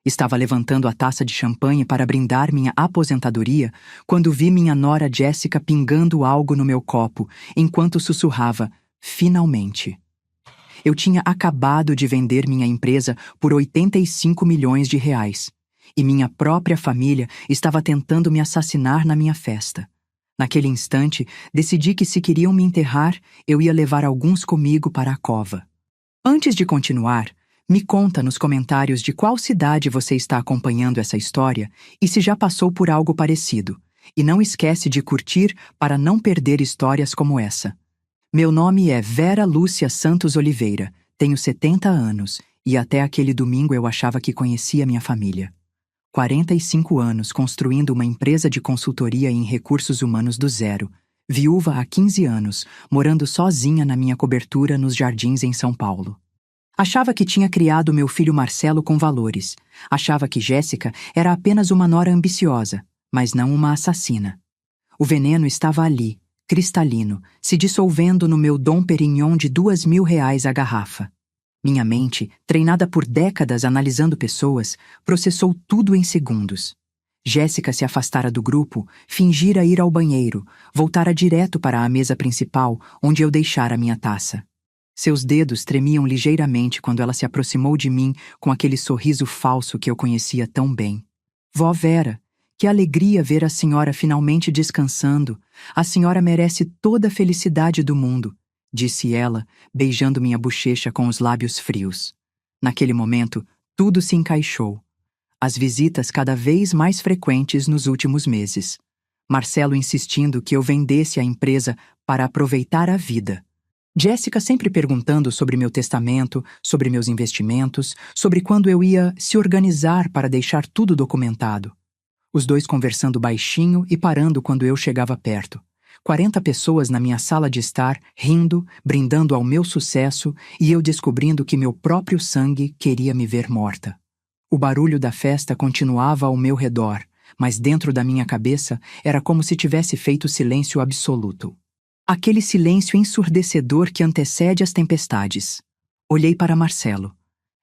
Estava levantando a taça de champanhe para brindar minha aposentadoria quando vi minha nora Jéssica pingando algo no meu copo, enquanto sussurrava, finalmente. Eu tinha acabado de vender minha empresa por 85 milhões de reais, e minha própria família estava tentando me assassinar na minha festa. Naquele instante, decidi que se queriam me enterrar, eu ia levar alguns comigo para a cova. Antes de continuar, me conta nos comentários de qual cidade você está acompanhando essa história e se já passou por algo parecido. E não esquece de curtir para não perder histórias como essa. Meu nome é Vera Lúcia Santos Oliveira, tenho 70 anos e até aquele domingo eu achava que conhecia minha família. 45 anos construindo uma empresa de consultoria em recursos humanos do zero, viúva há 15 anos, morando sozinha na minha cobertura nos Jardins em São Paulo. Achava que tinha criado meu filho Marcelo com valores. Achava que Jéssica era apenas uma nora ambiciosa, mas não uma assassina. O veneno estava ali, cristalino, se dissolvendo no meu Dom Perignon de R$ 2.000 a garrafa. Minha mente, treinada por décadas analisando pessoas, processou tudo em segundos. Jéssica se afastara do grupo, fingira ir ao banheiro, voltara direto para a mesa principal, onde eu deixara minha taça. Seus dedos tremiam ligeiramente quando ela se aproximou de mim com aquele sorriso falso que eu conhecia tão bem. Vó Vera, que alegria ver a senhora finalmente descansando. A senhora merece toda a felicidade do mundo, disse ela, beijando minha bochecha com os lábios frios. Naquele momento, tudo se encaixou. As visitas cada vez mais frequentes nos últimos meses. Marcelo insistindo que eu vendesse a empresa para aproveitar a vida. Jéssica sempre perguntando sobre meu testamento, sobre meus investimentos, sobre quando eu ia se organizar para deixar tudo documentado. Os dois conversando baixinho e parando quando eu chegava perto. 40 pessoas na minha sala de estar, rindo, brindando ao meu sucesso e eu descobrindo que meu próprio sangue queria me ver morta. O barulho da festa continuava ao meu redor, mas dentro da minha cabeça era como se tivesse feito silêncio absoluto. Aquele silêncio ensurdecedor que antecede as tempestades. Olhei para Marcelo,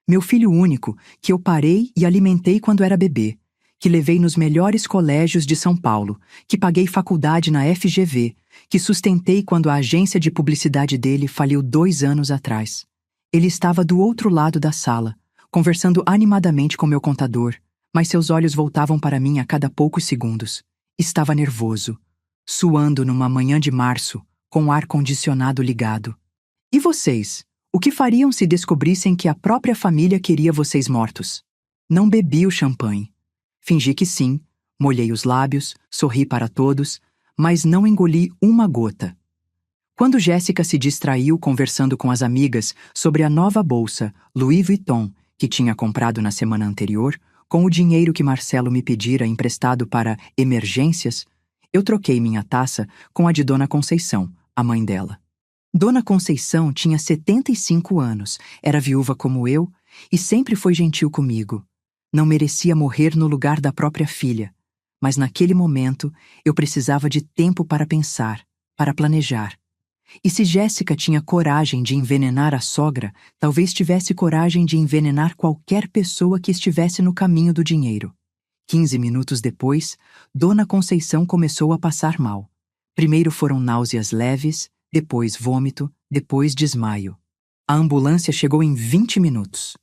meu filho único, que eu parei e alimentei quando era bebê, que levei nos melhores colégios de São Paulo, que paguei faculdade na FGV, que sustentei quando a agência de publicidade dele faliu 2 anos atrás. Ele estava do outro lado da sala, conversando animadamente com meu contador, mas seus olhos voltavam para mim a cada poucos segundos. Estava nervoso, suando numa manhã de março, com o ar-condicionado ligado. E vocês? O que fariam se descobrissem que a própria família queria vocês mortos? Não bebi o champanhe. Fingi que sim, molhei os lábios, sorri para todos, mas não engoli uma gota. Quando Jéssica se distraiu conversando com as amigas sobre a nova bolsa Louis Vuitton que tinha comprado na semana anterior, com o dinheiro que Marcelo me pedira emprestado para emergências, eu troquei minha taça com a de Dona Conceição, a mãe dela. Dona Conceição tinha 75 anos, era viúva como eu e sempre foi gentil comigo. Não merecia morrer no lugar da própria filha, mas naquele momento eu precisava de tempo para pensar, para planejar. E se Jéssica tinha coragem de envenenar a sogra, talvez tivesse coragem de envenenar qualquer pessoa que estivesse no caminho do dinheiro. 15 minutos depois, Dona Conceição começou a passar mal. Primeiro foram náuseas leves, depois vômito, depois desmaio. A ambulância chegou em 20 minutos.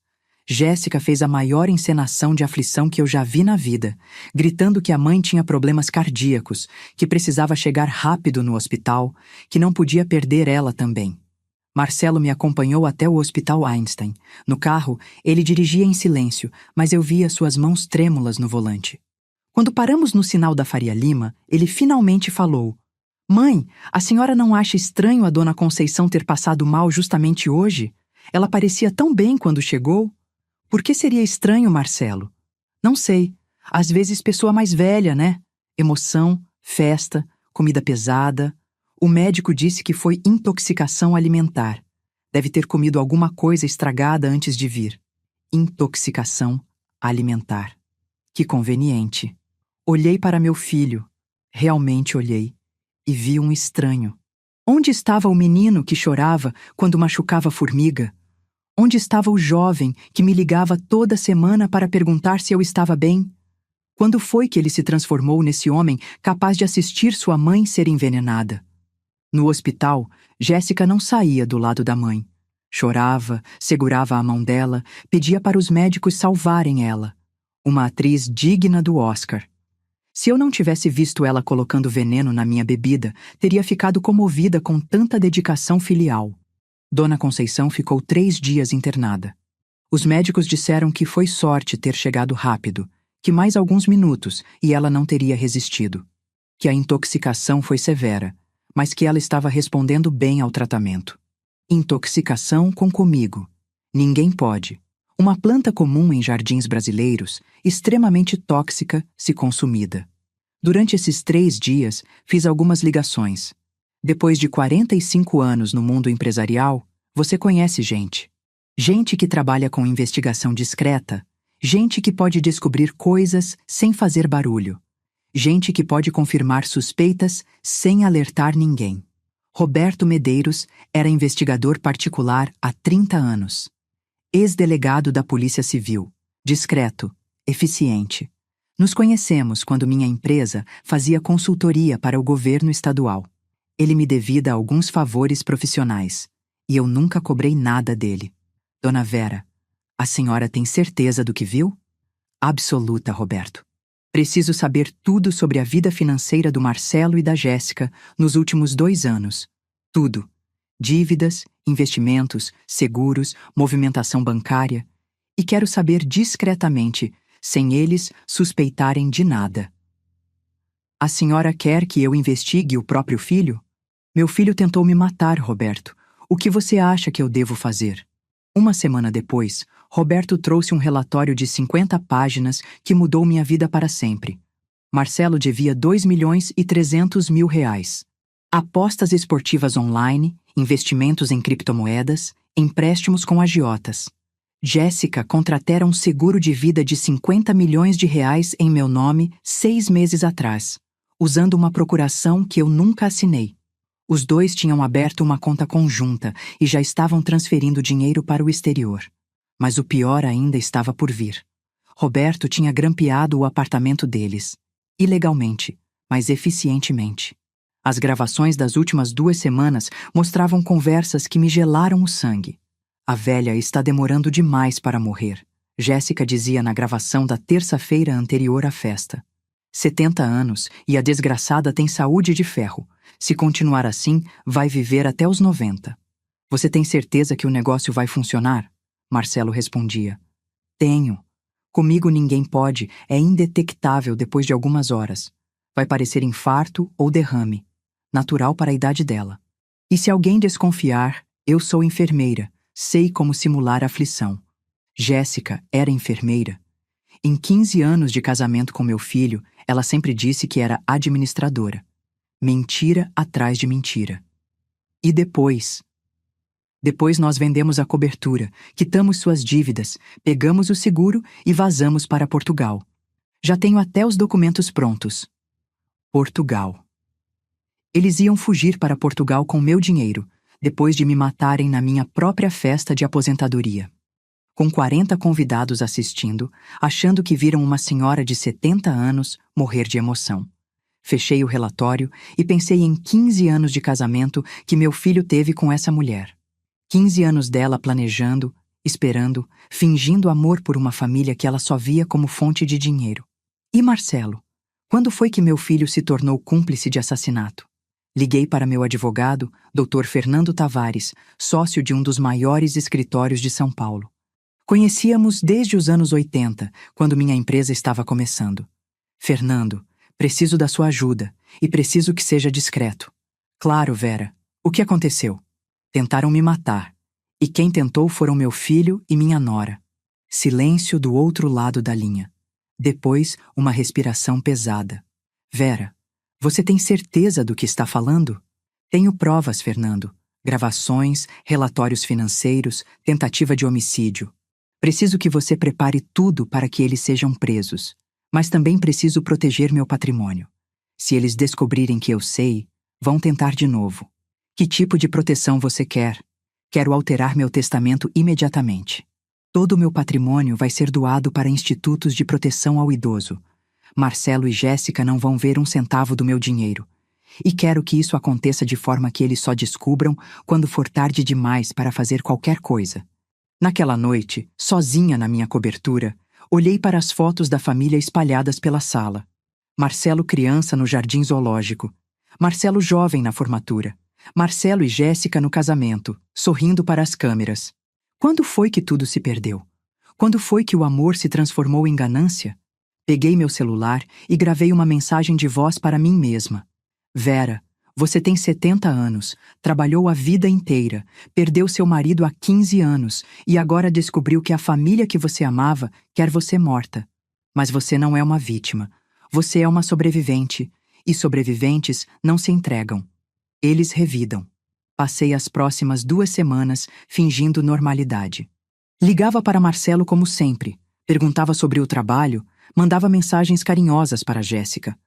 Jéssica fez a maior encenação de aflição que eu já vi na vida, gritando que a mãe tinha problemas cardíacos, que precisava chegar rápido no hospital, que não podia perder ela também. Marcelo me acompanhou até o Hospital Einstein. No carro, ele dirigia em silêncio, mas eu via suas mãos trêmulas no volante. Quando paramos no sinal da Faria Lima, ele finalmente falou: "Mãe, a senhora não acha estranho a Dona Conceição ter passado mal justamente hoje? Ela parecia tão bem quando chegou." "Por que seria estranho, Marcelo?" "Não sei. Às vezes pessoa mais velha, né? Emoção, festa, comida pesada. O médico disse que foi intoxicação alimentar. Deve ter comido alguma coisa estragada antes de vir." Intoxicação alimentar. Que conveniente. Olhei para meu filho. Realmente olhei. E vi um estranho. Onde estava o menino que chorava quando machucava a formiga? Onde estava o jovem que me ligava toda semana para perguntar se eu estava bem? Quando foi que ele se transformou nesse homem capaz de assistir sua mãe ser envenenada? No hospital, Jéssica não saía do lado da mãe. Chorava, segurava a mão dela, pedia para os médicos salvarem ela. Uma atriz digna do Oscar. Se eu não tivesse visto ela colocando veneno na minha bebida, teria ficado comovida com tanta dedicação filial. Dona Conceição ficou 3 dias internada. Os médicos disseram que foi sorte ter chegado rápido, que mais alguns minutos e ela não teria resistido. Que a intoxicação foi severa, mas que ela estava respondendo bem ao tratamento. Intoxicação com comigo. Ninguém pode. Uma planta comum em jardins brasileiros, extremamente tóxica se consumida. Durante esses 3 dias, fiz algumas ligações. Depois de 45 anos no mundo empresarial, você conhece gente. Gente que trabalha com investigação discreta, gente que pode descobrir coisas sem fazer barulho, gente que pode confirmar suspeitas sem alertar ninguém. Roberto Medeiros era investigador particular há 30 anos. Ex-delegado da Polícia Civil, discreto, eficiente. Nos conhecemos quando minha empresa fazia consultoria para o governo estadual. Ele me devia alguns favores profissionais, e eu nunca cobrei nada dele. Dona Vera, a senhora tem certeza do que viu? Absoluta, Roberto. Preciso saber tudo sobre a vida financeira do Marcelo e da Jéssica nos últimos 2 anos. Tudo. Dívidas, investimentos, seguros, movimentação bancária. E quero saber discretamente, sem eles suspeitarem de nada. A senhora quer que eu investigue o próprio filho? Meu filho tentou me matar, Roberto. O que você acha que eu devo fazer? Uma semana depois, Roberto trouxe um relatório de 50 páginas que mudou minha vida para sempre. Marcelo devia R$2.300.000. Apostas esportivas online, investimentos em criptomoedas, empréstimos com agiotas. Jéssica contratara um seguro de vida de R$50 milhões em meu nome 6 meses atrás, usando uma procuração que eu nunca assinei. Os dois tinham aberto uma conta conjunta e já estavam transferindo dinheiro para o exterior. Mas o pior ainda estava por vir. Roberto tinha grampeado o apartamento deles. Ilegalmente, mas eficientemente. As gravações das últimas 2 semanas mostravam conversas que me gelaram o sangue. A velha está demorando demais para morrer, Jéssica dizia na gravação da terça-feira anterior à festa. 70 anos e a desgraçada tem saúde de ferro. Se continuar assim, vai viver até os 90. Você tem certeza que o negócio vai funcionar? Marcelo respondia. Tenho. Comigo ninguém pode, é indetectável depois de algumas horas. Vai parecer infarto ou derrame. Natural para a idade dela. E se alguém desconfiar, eu sou enfermeira, sei como simular aflição. Jéssica era enfermeira. Em 15 anos de casamento com meu filho, ela sempre disse que era administradora. Mentira atrás de mentira. E depois? Depois nós vendemos a cobertura, quitamos suas dívidas, pegamos o seguro e vazamos para Portugal. Já tenho até os documentos prontos. Portugal. Eles iam fugir para Portugal com meu dinheiro, depois de me matarem na minha própria festa de aposentadoria. Com 40 convidados assistindo, achando que viram uma senhora de 70 anos morrer de emoção. Fechei o relatório e pensei em 15 anos de casamento que meu filho teve com essa mulher. 15 anos dela planejando, esperando, fingindo amor por uma família que ela só via como fonte de dinheiro. E Marcelo? Quando foi que meu filho se tornou cúmplice de assassinato? Liguei para meu advogado, Dr. Fernando Tavares, sócio de um dos maiores escritórios de São Paulo. Conhecíamos desde os anos 80, quando minha empresa estava começando. Fernando, preciso da sua ajuda e preciso que seja discreto. Claro, Vera. O que aconteceu? Tentaram me matar. E quem tentou foram meu filho e minha nora. Silêncio do outro lado da linha. Depois, uma respiração pesada. Vera, você tem certeza do que está falando? Tenho provas, Fernando. Gravações, relatórios financeiros, tentativa de homicídio. Preciso que você prepare tudo para que eles sejam presos. Mas também preciso proteger meu patrimônio. Se eles descobrirem que eu sei, vão tentar de novo. Que tipo de proteção você quer? Quero alterar meu testamento imediatamente. Todo o meu patrimônio vai ser doado para institutos de proteção ao idoso. Marcelo e Jéssica não vão ver um centavo do meu dinheiro. E quero que isso aconteça de forma que eles só descubram quando for tarde demais para fazer qualquer coisa. Naquela noite, sozinha na minha cobertura, olhei para as fotos da família espalhadas pela sala. Marcelo criança no jardim zoológico. Marcelo jovem na formatura. Marcelo e Jéssica no casamento, sorrindo para as câmeras. Quando foi que tudo se perdeu? Quando foi que o amor se transformou em ganância? Peguei meu celular e gravei uma mensagem de voz para mim mesma. Vera, você tem 70 anos, trabalhou a vida inteira, perdeu seu marido há 15 anos e agora descobriu que a família que você amava quer você morta. Mas você não é uma vítima. Você é uma sobrevivente, e sobreviventes não se entregam. Eles revidam. Passei as próximas 2 semanas fingindo normalidade. Ligava para Marcelo como sempre, perguntava sobre o trabalho, mandava mensagens carinhosas para Jéssica.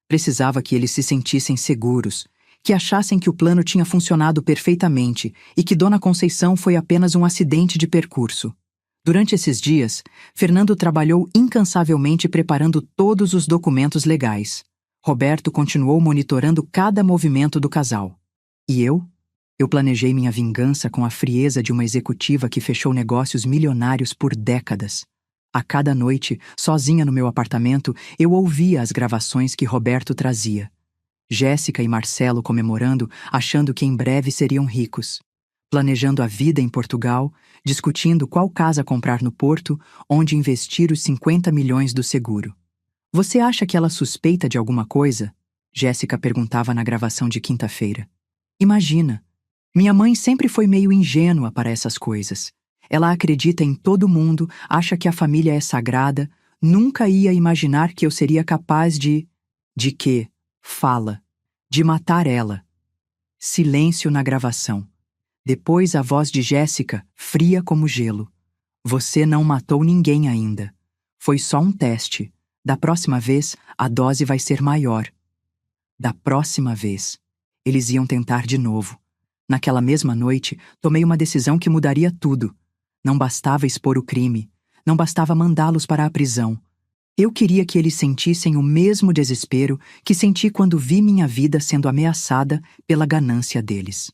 Precisava que eles se sentissem seguros, que achassem que o plano tinha funcionado perfeitamente e que Dona Conceição foi apenas um acidente de percurso. Durante esses dias, Fernando trabalhou incansavelmente preparando todos os documentos legais. Roberto continuou monitorando cada movimento do casal. E eu? Eu planejei minha vingança com a frieza de uma executiva que fechou negócios milionários por décadas. A cada noite, sozinha no meu apartamento, eu ouvia as gravações que Roberto trazia. Jéssica e Marcelo comemorando, achando que em breve seriam ricos. Planejando a vida em Portugal, discutindo qual casa comprar no Porto, onde investir os 50 milhões do seguro. Você acha que ela suspeita de alguma coisa? Jéssica perguntava na gravação de quinta-feira. Imagina. Minha mãe sempre foi meio ingênua para essas coisas. Ela acredita em todo mundo, acha que a família é sagrada, nunca ia imaginar que eu seria capaz de... De quê? Fala. De matar ela. Silêncio na gravação. Depois a voz de Jéssica, fria como gelo. Você não matou ninguém ainda. Foi só um teste. Da próxima vez, a dose vai ser maior. Da próxima vez. Eles iam tentar de novo. Naquela mesma noite, tomei uma decisão que mudaria tudo. Não bastava expor o crime. Não bastava mandá-los para a prisão. Eu queria que eles sentissem o mesmo desespero que senti quando vi minha vida sendo ameaçada pela ganância deles.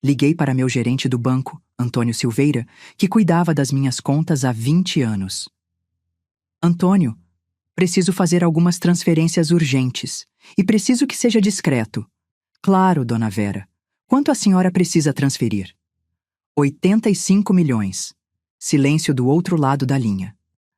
Liguei para meu gerente do banco, Antônio Silveira, que cuidava das minhas contas há 20 anos. Antônio, preciso fazer algumas transferências urgentes e preciso que seja discreto. Claro, dona Vera. Quanto a senhora precisa transferir? 85 milhões. Silêncio do outro lado da linha.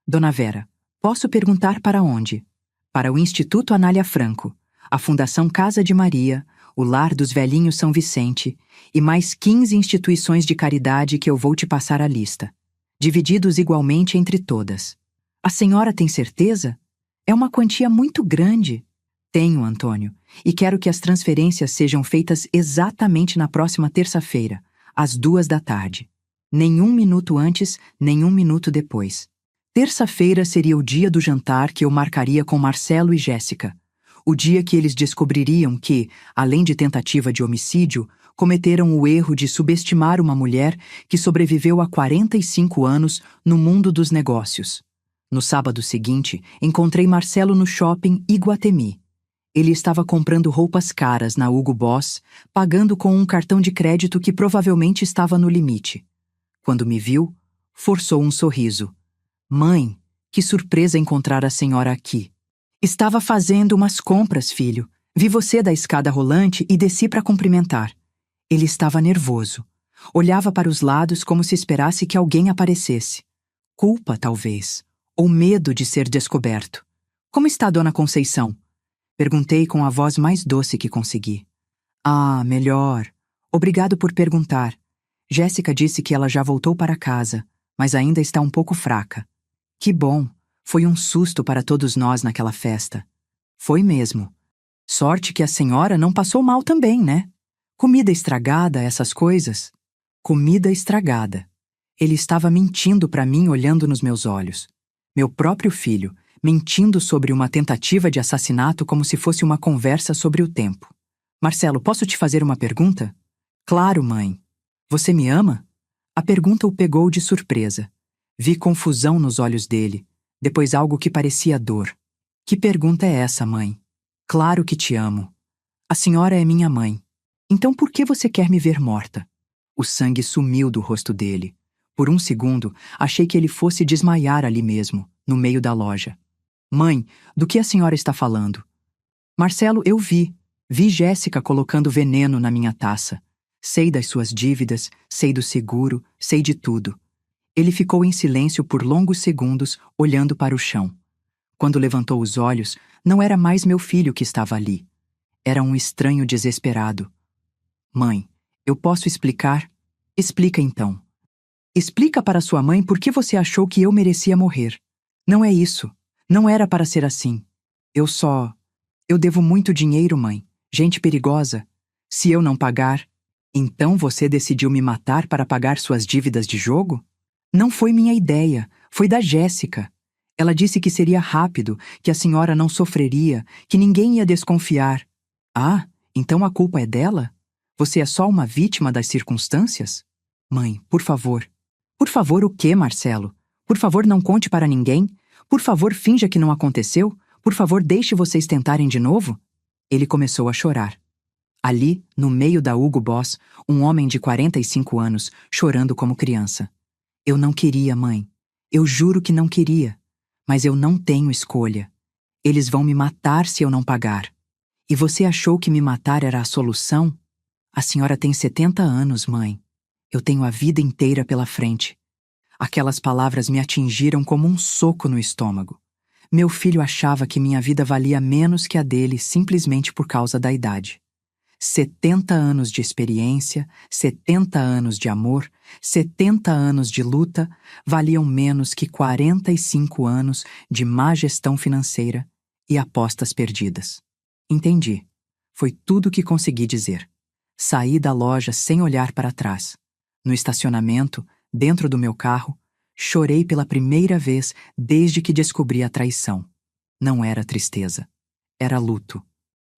Dona Vera, posso perguntar para onde? Para o Instituto Anália Franco, a Fundação Casa de Maria, o Lar dos Velhinhos São Vicente e mais 15 instituições de caridade que eu vou te passar a lista, divididos igualmente entre todas. A senhora tem certeza? É uma quantia muito grande. Tenho, Antônio, e quero que as transferências sejam feitas exatamente na próxima terça-feira, às 14h. Nenhum minuto antes, nenhum minuto depois. Terça-feira seria o dia do jantar que eu marcaria com Marcelo e Jéssica. O dia que eles descobririam que, além de tentativa de homicídio, cometeram o erro de subestimar uma mulher que sobreviveu há 45 anos no mundo dos negócios. No sábado seguinte, encontrei Marcelo no shopping Iguatemi. Ele estava comprando roupas caras na Hugo Boss, pagando com um cartão de crédito que provavelmente estava no limite. Quando me viu, forçou um sorriso. Mãe, que surpresa encontrar a senhora aqui. Estava fazendo umas compras, filho. Vi você da escada rolante e desci para cumprimentar. Ele estava nervoso. Olhava para os lados como se esperasse que alguém aparecesse. Culpa, talvez. Ou medo de ser descoberto. Como está Dona Conceição? Perguntei com a voz mais doce que consegui. Ah, melhor. Obrigado por perguntar. Jéssica disse que ela já voltou para casa, mas ainda está um pouco fraca. Que bom. Foi um susto para todos nós naquela festa. Foi mesmo. Sorte que a senhora não passou mal também, né? Comida estragada, essas coisas. Comida estragada. Ele estava mentindo para mim olhando nos meus olhos. Meu próprio filho, mentindo sobre uma tentativa de assassinato como se fosse uma conversa sobre o tempo. Marcelo, posso te fazer uma pergunta? Claro, mãe. Você me ama? A pergunta o pegou de surpresa. Vi confusão nos olhos dele, depois algo que parecia dor. Que pergunta é essa, mãe? Claro que te amo. A senhora é minha mãe. Então por que você quer me ver morta? O sangue sumiu do rosto dele. Por um segundo, achei que ele fosse desmaiar ali mesmo, no meio da loja. Mãe, do que a senhora está falando? Marcelo, eu vi. Vi Jéssica colocando veneno na minha taça. Sei das suas dívidas, sei do seguro, sei de tudo. Ele ficou em silêncio por longos segundos, olhando para o chão. Quando levantou os olhos, não era mais meu filho que estava ali. Era um estranho desesperado. Mãe, eu posso explicar? Explica então. Explica para sua mãe por que você achou que eu merecia morrer. Não é isso. Não era para ser assim. Eu devo muito dinheiro, mãe. Gente perigosa. Se eu não pagar, então você decidiu me matar para pagar suas dívidas de jogo? Não foi minha ideia. Foi da Jéssica. Ela disse que seria rápido, que a senhora não sofreria, que ninguém ia desconfiar. Ah, então a culpa é dela? Você é só uma vítima das circunstâncias? Mãe, por favor. Por favor, o quê, Marcelo? Por favor, não conte para ninguém? Por favor, finja que não aconteceu? Por favor, deixe vocês tentarem de novo? Ele começou a chorar. Ali, no meio da Hugo Boss, um homem de 45 anos, chorando como criança. Eu não queria, mãe. Eu juro que não queria. Mas eu não tenho escolha. Eles vão me matar se eu não pagar. E você achou que me matar era a solução? A senhora tem 70 anos, mãe. Eu tenho a vida inteira pela frente. Aquelas palavras me atingiram como um soco no estômago. Meu filho achava que minha vida valia menos que a dele simplesmente por causa da idade. 70 anos de experiência, 70 anos de amor, 70 anos de luta valiam menos que 45 anos de má gestão financeira e apostas perdidas. Entendi. Foi tudo o que consegui dizer. Saí da loja sem olhar para trás. No estacionamento, dentro do meu carro, chorei pela primeira vez desde que descobri a traição. Não era tristeza. Era luto.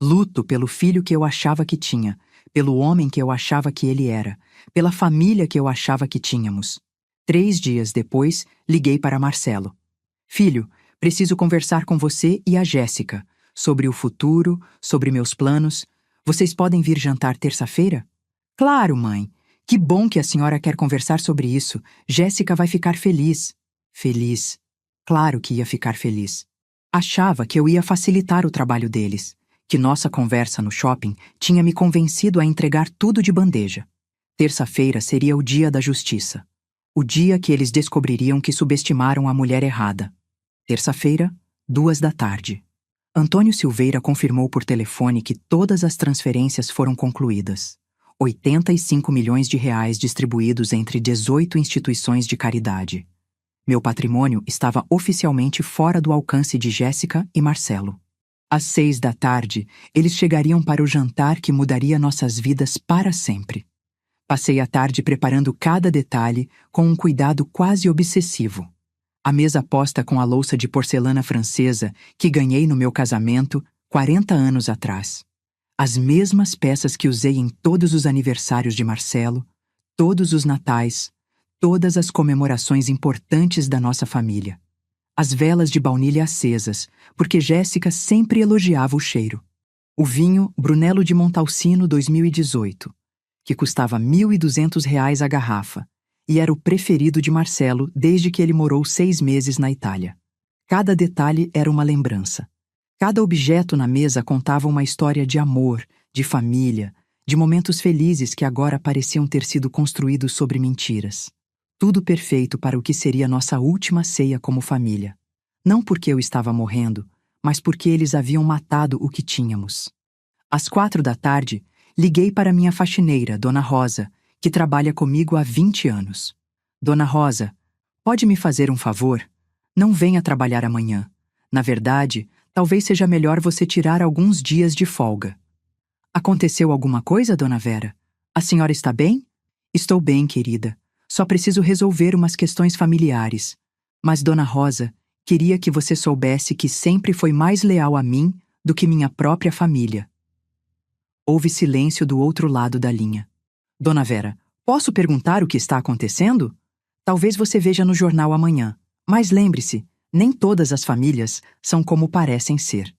Luto pelo filho que eu achava que tinha, pelo homem que eu achava que ele era, pela família que eu achava que tínhamos. 3 dias depois, liguei para Marcelo. Filho, preciso conversar com você e a Jéssica sobre o futuro, sobre meus planos. Vocês podem vir jantar terça-feira? Claro, mãe. Que bom que a senhora quer conversar sobre isso. Jéssica vai ficar feliz. Feliz. Claro que ia ficar feliz. Achava que eu ia facilitar o trabalho deles, que nossa conversa no shopping tinha me convencido a entregar tudo de bandeja. Terça-feira seria o dia da justiça. O dia que eles descobririam que subestimaram a mulher errada. Terça-feira, 14h. Antônio Silveira confirmou por telefone que todas as transferências foram concluídas. 85 milhões de reais distribuídos entre 18 instituições de caridade. Meu patrimônio estava oficialmente fora do alcance de Jéssica e Marcelo. Às 6h, eles chegariam para o jantar que mudaria nossas vidas para sempre. Passei a tarde preparando cada detalhe com um cuidado quase obsessivo. A mesa posta com a louça de porcelana francesa que ganhei no meu casamento 40 anos atrás. As mesmas peças que usei em todos os aniversários de Marcelo, todos os natais, todas as comemorações importantes da nossa família. As velas de baunilha acesas, porque Jéssica sempre elogiava o cheiro. O vinho Brunello de Montalcino 2018, que custava R$ 1.200 a garrafa, e era o preferido de Marcelo desde que ele morou 6 meses na Itália. Cada detalhe era uma lembrança. Cada objeto na mesa contava uma história de amor, de família, de momentos felizes que agora pareciam ter sido construídos sobre mentiras. Tudo perfeito para o que seria nossa última ceia como família. Não porque eu estava morrendo, mas porque eles haviam matado o que tínhamos. Às 4h, liguei para minha faxineira, Dona Rosa, que trabalha comigo há 20 anos. Dona Rosa, pode me fazer um favor? Não venha trabalhar amanhã. Na verdade, talvez seja melhor você tirar alguns dias de folga. Aconteceu alguma coisa, Dona Vera? A senhora está bem? Estou bem, querida. Só preciso resolver umas questões familiares. Mas, Dona Rosa, queria que você soubesse que sempre foi mais leal a mim do que minha própria família. Houve silêncio do outro lado da linha. Dona Vera, Posso perguntar o que está acontecendo? Talvez você veja no jornal amanhã. Mas lembre-se, nem todas as famílias são como parecem ser.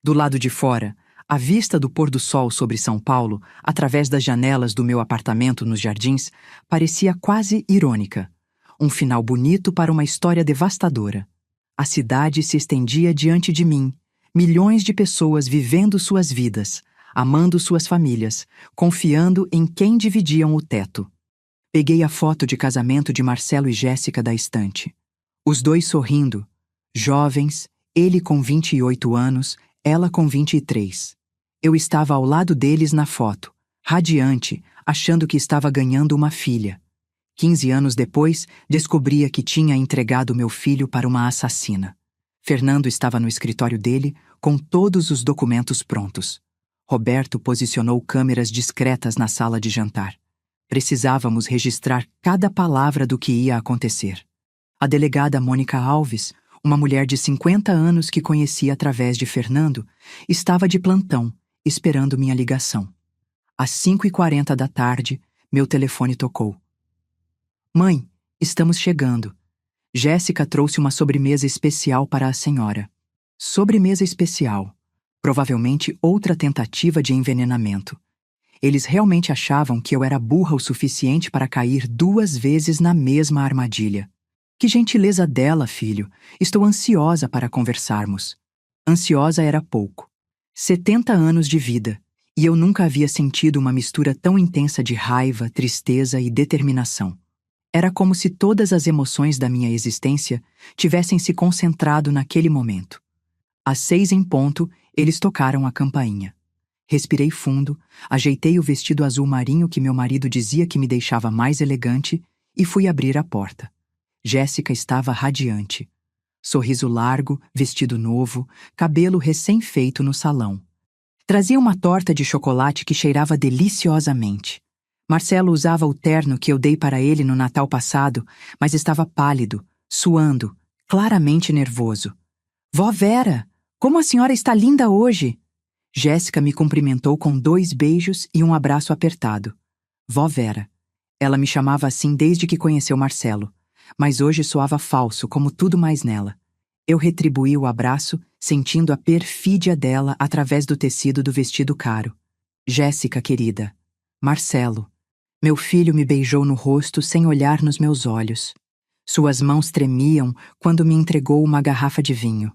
Do lado de fora, a vista do pôr do sol sobre São Paulo, através das janelas do meu apartamento nos Jardins, parecia quase irônica. Um final bonito para uma história devastadora. A cidade se estendia diante de mim, milhões de pessoas vivendo suas vidas, amando suas famílias, confiando em quem dividiam o teto. Peguei a foto de casamento de Marcelo e Jéssica da estante. Os dois sorrindo, jovens, ele com 28 anos, ela com 23. Eu estava ao lado deles na foto, radiante, achando que estava ganhando uma filha. 15 anos depois, descobria que tinha entregado meu filho para uma assassina. Fernando estava no escritório dele, com todos os documentos prontos. Roberto posicionou câmeras discretas na sala de jantar. Precisávamos registrar cada palavra do que ia acontecer. A delegada Mônica Alves, uma mulher de 50 anos que conhecia através de Fernando, estava de plantão, esperando minha ligação. Às 5h40 da tarde, meu telefone tocou. Mãe, estamos chegando. Jéssica trouxe uma sobremesa especial para a senhora. Sobremesa especial. Provavelmente outra tentativa de envenenamento. Eles realmente achavam que eu era burra o suficiente para cair 2 vezes na mesma armadilha. Que gentileza dela, filho. Estou ansiosa para conversarmos. Ansiosa era pouco. 70 anos de vida, e eu nunca havia sentido uma mistura tão intensa de raiva, tristeza e determinação. Era como se todas as emoções da minha existência tivessem se concentrado naquele momento. Às 6 em ponto, eles tocaram a campainha. Respirei fundo, ajeitei o vestido azul marinho que meu marido dizia que me deixava mais elegante e fui abrir a porta. Jéssica estava radiante. Sorriso largo, vestido novo, cabelo recém-feito no salão. Trazia uma torta de chocolate que cheirava deliciosamente. Marcelo usava o terno que eu dei para ele no Natal passado, mas estava pálido, suando, claramente nervoso. Vó Vera, como a senhora está linda hoje! Jéssica me cumprimentou com 2 beijos e um abraço apertado. Vó Vera. Ela me chamava assim desde que conheceu Marcelo, mas hoje soava falso, como tudo mais nela. Eu retribuí o abraço, sentindo a perfídia dela através do tecido do vestido caro. Jéssica, querida. Marcelo. Meu filho me beijou no rosto sem olhar nos meus olhos. Suas mãos tremiam quando me entregou uma garrafa de vinho.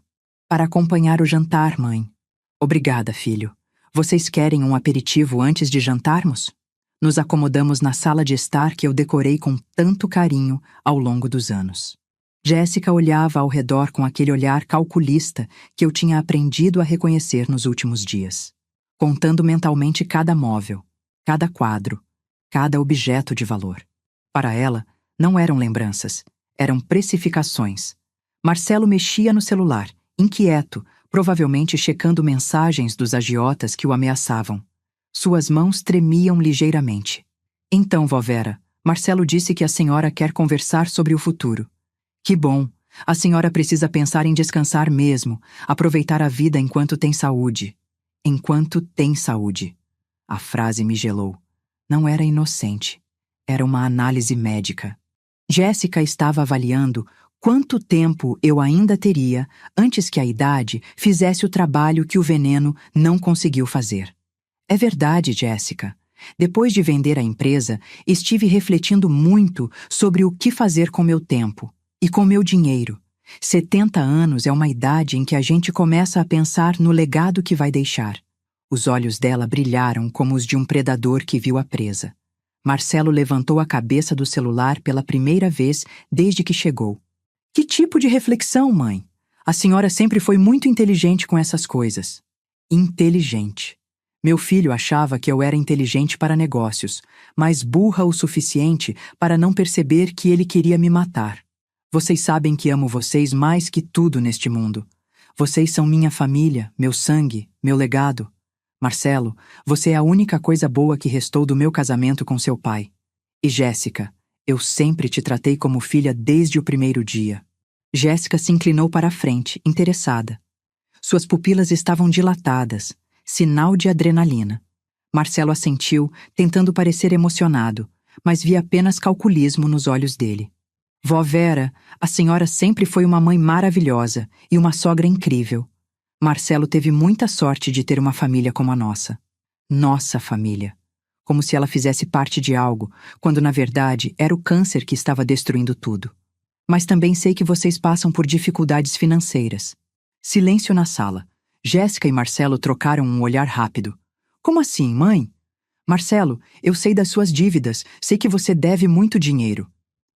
Para acompanhar o jantar, mãe. Obrigada, filho. Vocês querem um aperitivo antes de jantarmos? Nos acomodamos na sala de estar que eu decorei com tanto carinho ao longo dos anos. Jéssica olhava ao redor com aquele olhar calculista que eu tinha aprendido a reconhecer nos últimos dias, contando mentalmente cada móvel, cada quadro, cada objeto de valor. Para ela, não eram lembranças, eram precificações. Marcelo mexia no celular, inquieto, provavelmente checando mensagens dos agiotas que o ameaçavam. Suas mãos tremiam ligeiramente. Então, vó Vera, Marcelo disse que a senhora quer conversar sobre o futuro. Que bom! A senhora precisa pensar em descansar mesmo, aproveitar a vida enquanto tem saúde. Enquanto tem saúde. A frase me gelou. Não era inocente. Era uma análise médica. Jéssica estava avaliando quanto tempo eu ainda teria antes que a idade fizesse o trabalho que o veneno não conseguiu fazer. É verdade, Jéssica. Depois de vender a empresa, estive refletindo muito sobre o que fazer com meu tempo e com meu dinheiro. 70 anos é uma idade em que a gente começa a pensar no legado que vai deixar. Os olhos dela brilharam como os de um predador que viu a presa. Marcelo levantou a cabeça do celular pela primeira vez desde que chegou. Que tipo de reflexão, mãe? A senhora sempre foi muito inteligente com essas coisas. Inteligente. Meu filho achava que eu era inteligente para negócios, mas burra o suficiente para não perceber que ele queria me matar. Vocês sabem que amo vocês mais que tudo neste mundo. Vocês são minha família, meu sangue, meu legado. Marcelo, você é a única coisa boa que restou do meu casamento com seu pai. E Jéssica, eu sempre te tratei como filha desde o primeiro dia. Jéssica se inclinou para a frente, interessada. Suas pupilas estavam dilatadas, sinal de adrenalina. Marcelo assentiu, tentando parecer emocionado, mas vi apenas calculismo nos olhos dele. Vó Vera, a senhora sempre foi uma mãe maravilhosa e uma sogra incrível. Marcelo teve muita sorte de ter uma família como a nossa. Nossa família. Como se ela fizesse parte de algo, quando na verdade era o câncer que estava destruindo tudo. Mas também sei que vocês passam por dificuldades financeiras. Silêncio na sala. Jéssica e Marcelo trocaram um olhar rápido. Como assim, mãe? Marcelo, eu sei das suas dívidas, sei que você deve muito dinheiro.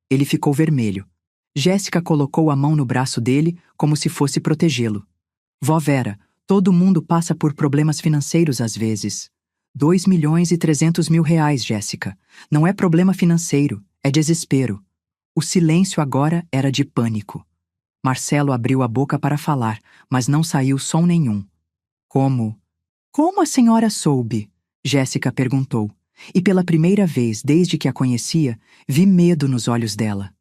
Ele ficou vermelho. Jéssica colocou a mão no braço dele como se fosse protegê-lo. Vó Vera, todo mundo passa por problemas financeiros às vezes. 2.300.000 reais, Jéssica. Não é problema financeiro, é desespero. O silêncio agora era de pânico. Marcelo abriu a boca para falar, mas não saiu som nenhum. Como? Como a senhora soube? Jéssica perguntou. E pela primeira vez desde que a conhecia, vi medo nos olhos dela.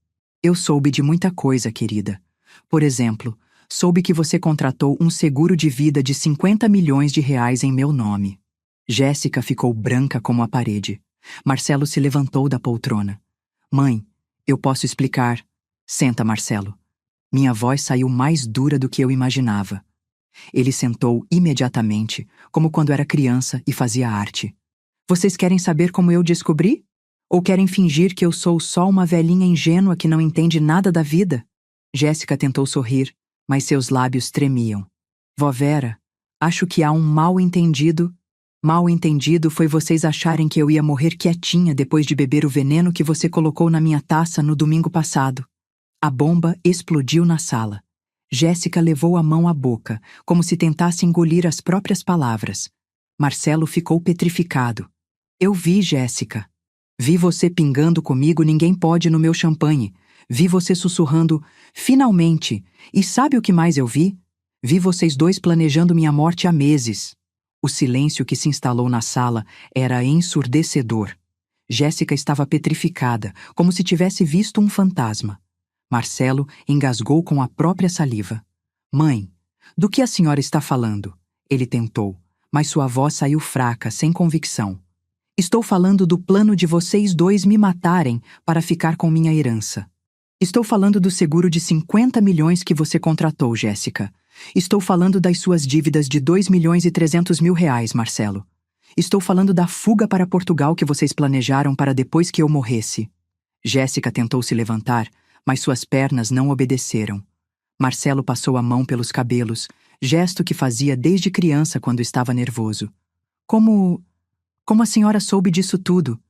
Eu soube de muita coisa, querida. Por exemplo, soube que você contratou um seguro de vida de 50 milhões de reais em meu nome. Jéssica ficou branca como a parede. Marcelo se levantou da poltrona. Mãe, eu posso explicar. Senta, Marcelo. Minha voz saiu mais dura do que eu imaginava. Ele sentou imediatamente, como quando era criança e fazia arte. Vocês querem saber como eu descobri? Ou querem fingir que eu sou só uma velhinha ingênua que não entende nada da vida? Jéssica tentou sorrir, mas seus lábios tremiam. Vó Vera, acho que há um mal-entendido. Mal-entendido foi vocês acharem que eu ia morrer quietinha depois de beber o veneno que você colocou na minha taça no domingo passado. A bomba explodiu na sala. Jéssica levou a mão à boca, como se tentasse engolir as próprias palavras. Marcelo ficou petrificado. Eu vi, Jéssica. Vi você pingando comigo ninguém pode no meu champanhe. Vi você sussurrando, finalmente. E sabe o que mais eu vi? Vi vocês dois planejando minha morte há meses. O silêncio que se instalou na sala era ensurdecedor. Jéssica estava petrificada, como se tivesse visto um fantasma. Marcelo engasgou com a própria saliva. Mãe, do que a senhora está falando? Ele tentou, mas sua voz saiu fraca, sem convicção. Estou falando do plano de vocês dois me matarem para ficar com minha herança. Estou falando do seguro de 50 milhões que você contratou, Jéssica. Estou falando das suas dívidas de 2.300.000 reais, Marcelo. Estou falando da fuga para Portugal que vocês planejaram para depois que eu morresse. Jéssica tentou se levantar, mas suas pernas não obedeceram. Marcelo passou a mão pelos cabelos, gesto que fazia desde criança quando estava nervoso. Como a senhora soube disso tudo?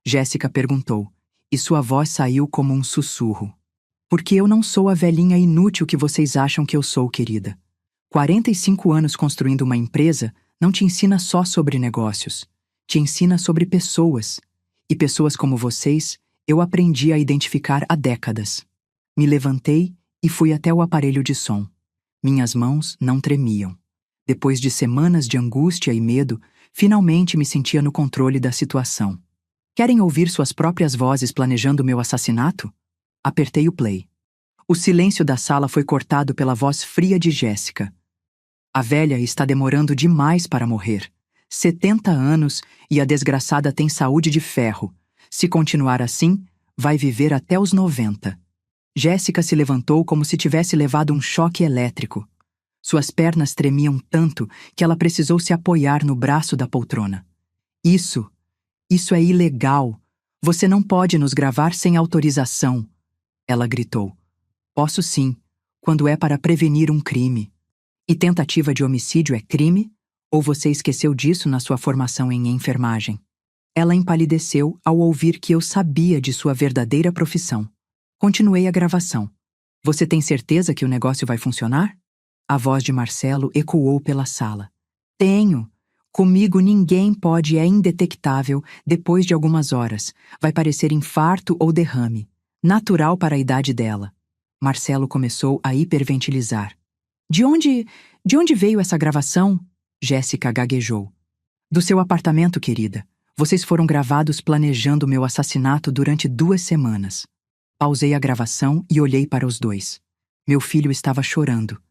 Jéssica perguntou, e sua voz saiu como um sussurro. Porque eu não sou a velhinha inútil que vocês acham que eu sou, querida. 45 anos construindo uma empresa não te ensina só sobre negócios. Te ensina sobre pessoas. E pessoas como vocês, eu aprendi a identificar há décadas. Me levantei e fui até o aparelho de som. Minhas mãos não tremiam. Depois de semanas de angústia e medo, finalmente me sentia no controle da situação. Querem ouvir suas próprias vozes planejando meu assassinato? Apertei o play. O silêncio da sala foi cortado pela voz fria de Jéssica. A velha está demorando demais para morrer. 70 anos e a desgraçada tem saúde de ferro. Se continuar assim, vai viver até os 90. Jéssica se levantou como se tivesse levado um choque elétrico. Suas pernas tremiam tanto que ela precisou se apoiar no braço da poltrona. Isso é ilegal. Você não pode nos gravar sem autorização. Ela gritou. Posso sim, quando é para prevenir um crime. E tentativa de homicídio é crime? Ou você esqueceu disso na sua formação em enfermagem? Ela empalideceu ao ouvir que eu sabia de sua verdadeira profissão. Continuei a gravação. Você tem certeza que o negócio vai funcionar? A voz de Marcelo ecoou pela sala. Tenho. Comigo ninguém pode, é indetectável depois de algumas horas. Vai parecer infarto ou derrame. Natural para a idade dela. Marcelo começou a hiperventilizar. De onde veio essa gravação? Jéssica gaguejou. Do seu apartamento, querida. Vocês foram gravados planejando meu assassinato durante 2 semanas. Pausei a gravação e olhei para os dois. Meu filho estava chorando.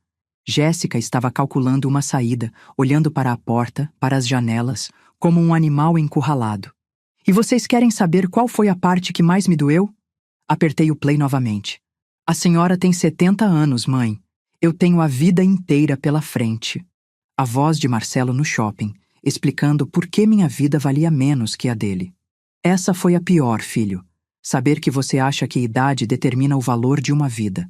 Jéssica estava calculando uma saída, olhando para a porta, para as janelas, como um animal encurralado. E vocês querem saber qual foi a parte que mais me doeu? Apertei o play novamente. A senhora tem 70 anos, mãe. Eu tenho a vida inteira pela frente. A voz de Marcelo no shopping, explicando por que minha vida valia menos que a dele. Essa foi a pior, filho. Saber que você acha que idade determina o valor de uma vida.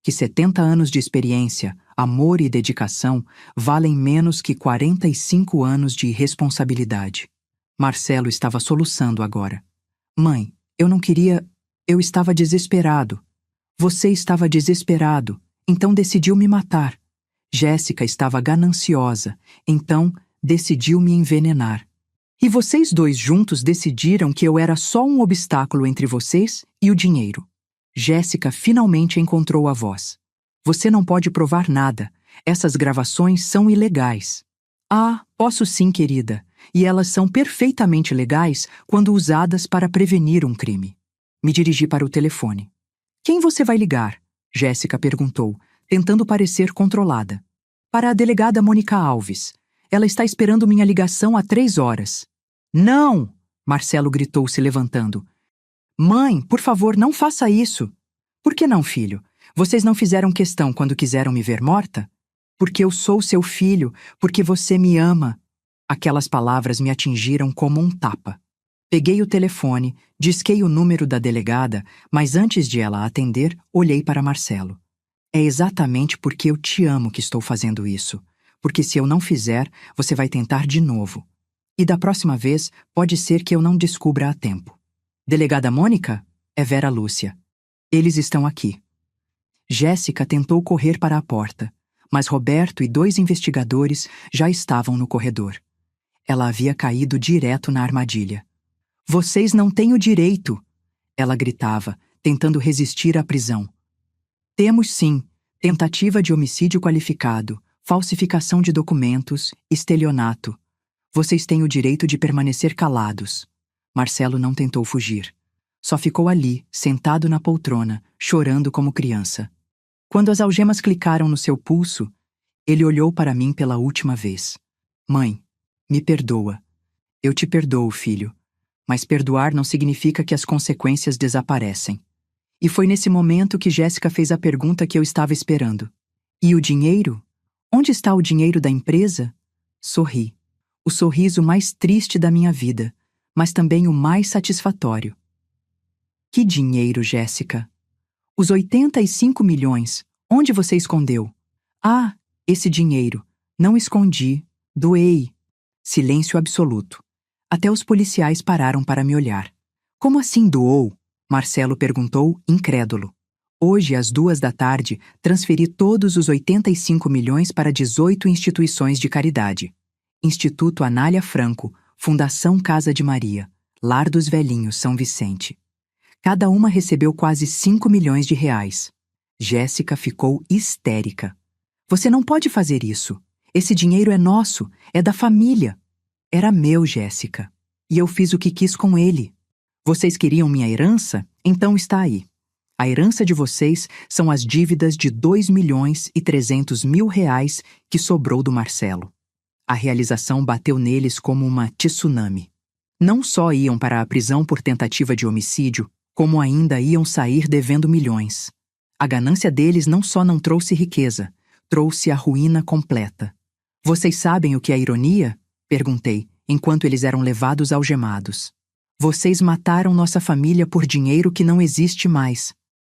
Que 70 anos de experiência, amor e dedicação valem menos que 45 anos de irresponsabilidade. Marcelo estava soluçando agora. Mãe, eu não queria... Eu estava desesperado. Você estava desesperado, então decidiu me matar. Jéssica estava gananciosa, então decidiu me envenenar. E vocês dois juntos decidiram que eu era só um obstáculo entre vocês e o dinheiro. Jéssica finalmente encontrou a voz. Você não pode provar nada. Essas gravações são ilegais. Ah, posso sim, querida. E elas são perfeitamente legais quando usadas para prevenir um crime. Me dirigi para o telefone. Quem você vai ligar? Jéssica perguntou, tentando parecer controlada. Para a delegada Mônica Alves. Ela está esperando minha ligação há 3 horas. Não! Marcelo gritou, se levantando. Mãe, por favor, não faça isso. Por que não, filho? Vocês não fizeram questão quando quiseram me ver morta? Porque eu sou seu filho, porque você me ama. Aquelas palavras me atingiram como um tapa. Peguei o telefone, disquei o número da delegada, mas antes de ela atender, olhei para Marcelo. É exatamente porque eu te amo que estou fazendo isso. Porque se eu não fizer, você vai tentar de novo. E da próxima vez, pode ser que eu não descubra a tempo. Delegada Mônica? É Vera Lúcia. Eles estão aqui. Jéssica tentou correr para a porta, mas Roberto e 2 investigadores já estavam no corredor. Ela havia caído direto na armadilha. Vocês não têm o direito! Ela gritava, tentando resistir à prisão. Temos sim, tentativa de homicídio qualificado, falsificação de documentos, estelionato. Vocês têm o direito de permanecer calados. Marcelo não tentou fugir. Só ficou ali, sentado na poltrona, chorando como criança. Quando as algemas clicaram no seu pulso, ele olhou para mim pela última vez. Mãe, me perdoa. Eu te perdoo, filho. Mas perdoar não significa que as consequências desaparecem. E foi nesse momento que Jéssica fez a pergunta que eu estava esperando. E o dinheiro? Onde está o dinheiro da empresa? Sorri. O sorriso mais triste da minha vida, mas também o mais satisfatório. Que dinheiro, Jéssica? Os 85 milhões, onde você escondeu? Ah, esse dinheiro. Não escondi, doei. Silêncio absoluto. Até os policiais pararam para me olhar. Como assim doou? Marcelo perguntou, incrédulo. Hoje, às 2 da tarde, transferi todos os 85 milhões para 18 instituições de caridade. Instituto Anália Franco, Fundação Casa de Maria, Lar dos Velhinhos São Vicente. Cada uma recebeu quase 5 milhões de reais. Jéssica ficou histérica. Você não pode fazer isso. Esse dinheiro é nosso, é da família. Era meu, Jéssica. E eu fiz o que quis com ele. Vocês queriam minha herança? Então está aí. A herança de vocês são as dívidas de 2.300.000 reais que sobrou do Marcelo. A realização bateu neles como uma tsunami. Não só iam para a prisão por tentativa de homicídio, como ainda iam sair devendo milhões. A ganância deles não só não trouxe riqueza, trouxe a ruína completa. Vocês sabem o que é ironia? Perguntei, enquanto eles eram levados algemados. Vocês mataram nossa família por dinheiro que não existe mais.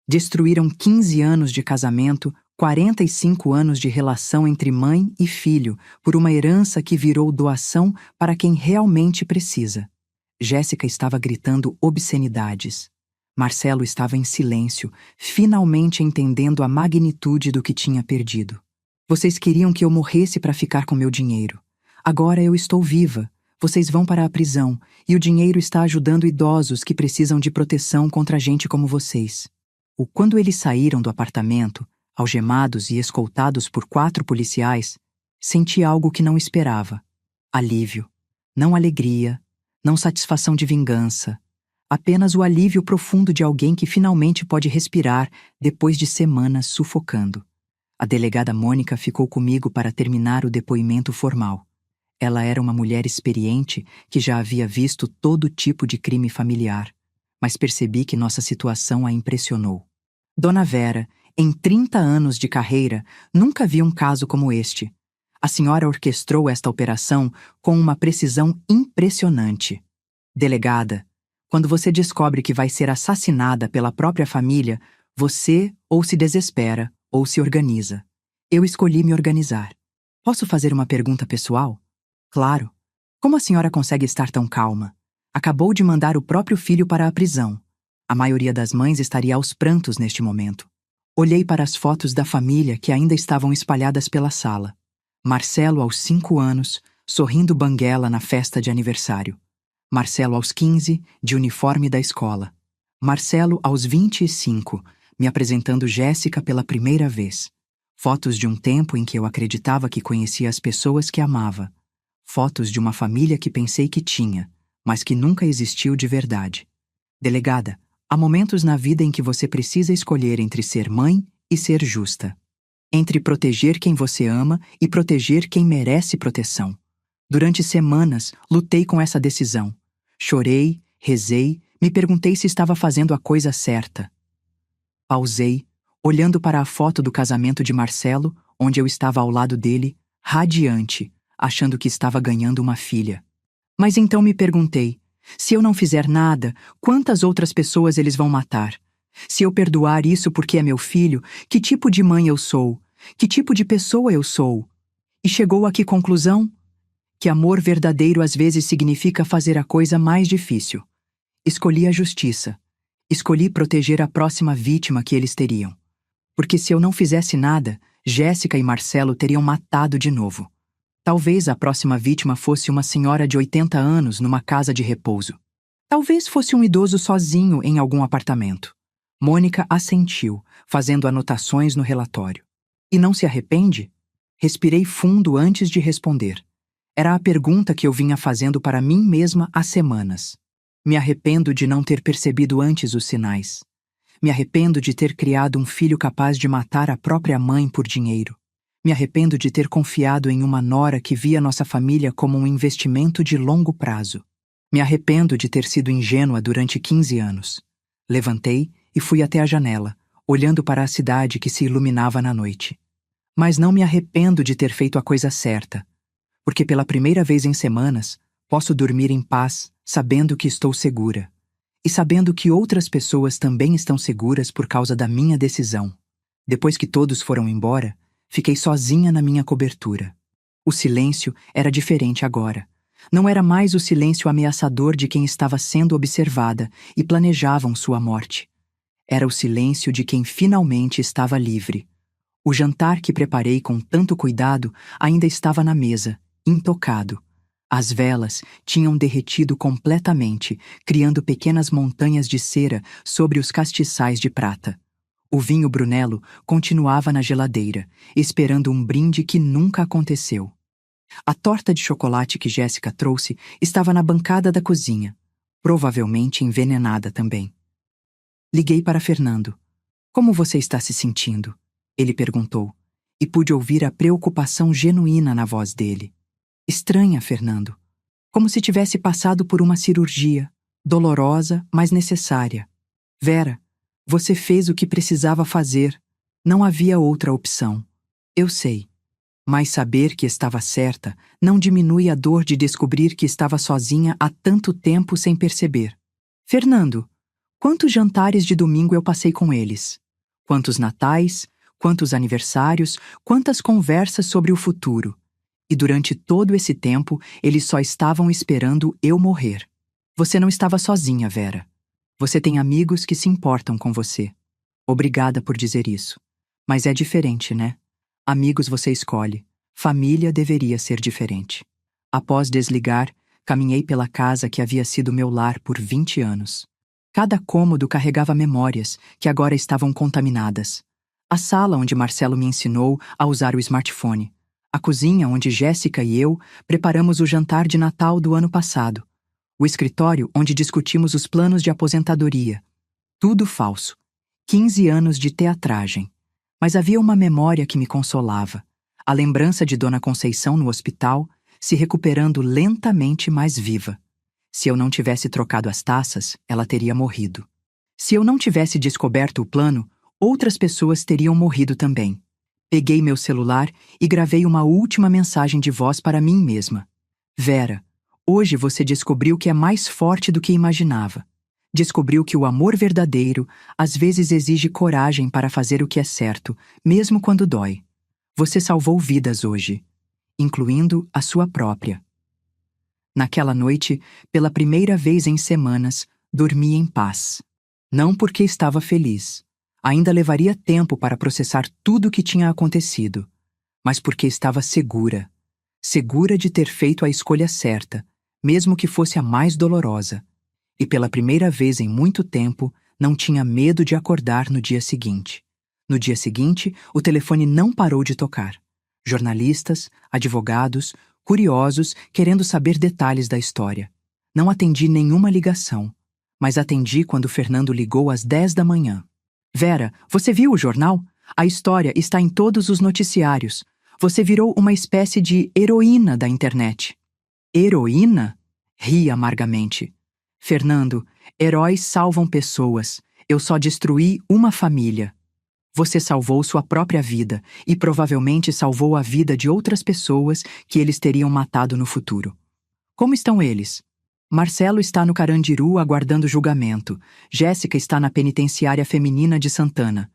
Destruíram 15 anos de casamento, 45 anos de relação entre mãe e filho, por uma herança que virou doação para quem realmente precisa. Jéssica estava gritando obscenidades. Marcelo estava em silêncio, finalmente entendendo a magnitude do que tinha perdido. Vocês queriam que eu morresse para ficar com meu dinheiro. Agora eu estou viva. Vocês vão para a prisão e o dinheiro está ajudando idosos que precisam de proteção contra gente como vocês. Quando eles saíram do apartamento, algemados e escoltados por 4 policiais, senti algo que não esperava. Alívio. Não alegria, não satisfação de vingança. Apenas o alívio profundo de alguém que finalmente pode respirar depois de semanas sufocando. A delegada Mônica ficou comigo para terminar o depoimento formal. Ela era uma mulher experiente que já havia visto todo tipo de crime familiar, mas percebi que nossa situação a impressionou. Dona Vera, em 30 anos de carreira, nunca vi um caso como este. A senhora orquestrou esta operação com uma precisão impressionante. Delegada, quando você descobre que vai ser assassinada pela própria família, você ou se desespera ou se organiza. Eu escolhi me organizar. Posso fazer uma pergunta pessoal? Claro. Como a senhora consegue estar tão calma? Acabou de mandar o próprio filho para a prisão. A maioria das mães estaria aos prantos neste momento. Olhei para as fotos da família que ainda estavam espalhadas pela sala. Marcelo aos 5 anos, sorrindo banguela na festa de aniversário. Marcelo aos 15, de uniforme da escola. Marcelo aos 25, me apresentando Jéssica pela primeira vez. Fotos de um tempo em que eu acreditava que conhecia as pessoas que amava. Fotos de uma família que pensei que tinha, mas que nunca existiu de verdade. Delegada, há momentos na vida em que você precisa escolher entre ser mãe e ser justa. Entre proteger quem você ama e proteger quem merece proteção. Durante semanas, lutei com essa decisão. Chorei, rezei, me perguntei se estava fazendo a coisa certa. Pausei, olhando para a foto do casamento de Marcelo, onde eu estava ao lado dele, radiante, achando que estava ganhando uma filha. Mas então me perguntei, se eu não fizer nada, quantas outras pessoas eles vão matar? Se eu perdoar isso porque é meu filho, que tipo de mãe eu sou? Que tipo de pessoa eu sou? E chegou a que conclusão? Que amor verdadeiro às vezes significa fazer a coisa mais difícil. Escolhi a justiça. Escolhi proteger a próxima vítima que eles teriam. Porque se eu não fizesse nada, Jéssica e Marcelo teriam matado de novo. Talvez a próxima vítima fosse uma senhora de 80 anos numa casa de repouso. Talvez fosse um idoso sozinho em algum apartamento. Mônica assentiu, fazendo anotações no relatório. E não se arrepende? Respirei fundo antes de responder. Era a pergunta que eu vinha fazendo para mim mesma há semanas. Me arrependo de não ter percebido antes os sinais. Me arrependo de ter criado um filho capaz de matar a própria mãe por dinheiro. Me arrependo de ter confiado em uma nora que via nossa família como um investimento de longo prazo. Me arrependo de ter sido ingênua durante 15 anos. Levantei e fui até a janela, olhando para a cidade que se iluminava na noite. Mas não me arrependo de ter feito a coisa certa, porque pela primeira vez em semanas, posso dormir em paz, sabendo que estou segura. E sabendo que outras pessoas também estão seguras por causa da minha decisão. Depois que todos foram embora, fiquei sozinha na minha cobertura. O silêncio era diferente agora. Não era mais o silêncio ameaçador de quem estava sendo observada e planejavam sua morte. Era o silêncio de quem finalmente estava livre. O jantar que preparei com tanto cuidado ainda estava na mesa, intocado. As velas tinham derretido completamente, criando pequenas montanhas de cera sobre os castiçais de prata. O vinho Brunello continuava na geladeira, esperando um brinde que nunca aconteceu. A torta de chocolate que Jéssica trouxe estava na bancada da cozinha, provavelmente envenenada também. Liguei para Fernando. Como você está se sentindo? Ele perguntou, e pude ouvir a preocupação genuína na voz dele. Estranha, Fernando. Como se tivesse passado por uma cirurgia, dolorosa, mas necessária. Vera, você fez o que precisava fazer. Não havia outra opção. Eu sei. Mas saber que estava certa não diminui a dor de descobrir que estava sozinha há tanto tempo sem perceber. Fernando, quantos jantares de domingo eu passei com eles? Quantos natais, quantos aniversários, quantas conversas sobre o futuro. E durante todo esse tempo, eles só estavam esperando eu morrer. Você não estava sozinha, Vera. Você tem amigos que se importam com você. Obrigada por dizer isso. Mas é diferente, né? Amigos você escolhe. Família deveria ser diferente. Após desligar, caminhei pela casa que havia sido meu lar por 20 anos. Cada cômodo carregava memórias que agora estavam contaminadas. A sala onde Marcelo me ensinou a usar o smartphone. A cozinha onde Jéssica e eu preparamos o jantar de Natal do ano passado. O escritório onde discutimos os planos de aposentadoria. Tudo falso. 15 anos de teatragem. Mas havia uma memória que me consolava. A lembrança de Dona Conceição no hospital, se recuperando lentamente, mais viva. Se eu não tivesse trocado as taças, ela teria morrido. Se eu não tivesse descoberto o plano, outras pessoas teriam morrido também. Peguei meu celular e gravei uma última mensagem de voz para mim mesma. Vera, hoje você descobriu que é mais forte do que imaginava. Descobriu que o amor verdadeiro às vezes exige coragem para fazer o que é certo, mesmo quando dói. Você salvou vidas hoje, incluindo a sua própria. Naquela noite, pela primeira vez em semanas, dormi em paz. Não porque estava feliz. Ainda levaria tempo para processar tudo o que tinha acontecido, mas porque estava segura. Segura de ter feito a escolha certa, mesmo que fosse a mais dolorosa. E pela primeira vez em muito tempo, não tinha medo de acordar no dia seguinte. No dia seguinte, o telefone não parou de tocar. Jornalistas, advogados, curiosos, querendo saber detalhes da história. Não atendi nenhuma ligação, mas atendi quando Fernando ligou às 10 da manhã. Vera, você viu o jornal? A história está em todos os noticiários. Você virou uma espécie de heroína da internet. Heroína? Ri amargamente. Fernando, heróis salvam pessoas. Eu só destruí uma família. Você salvou sua própria vida e provavelmente salvou a vida de outras pessoas que eles teriam matado no futuro. Como estão eles? Marcelo está no Carandiru aguardando julgamento. Jéssica está na penitenciária feminina de Santana.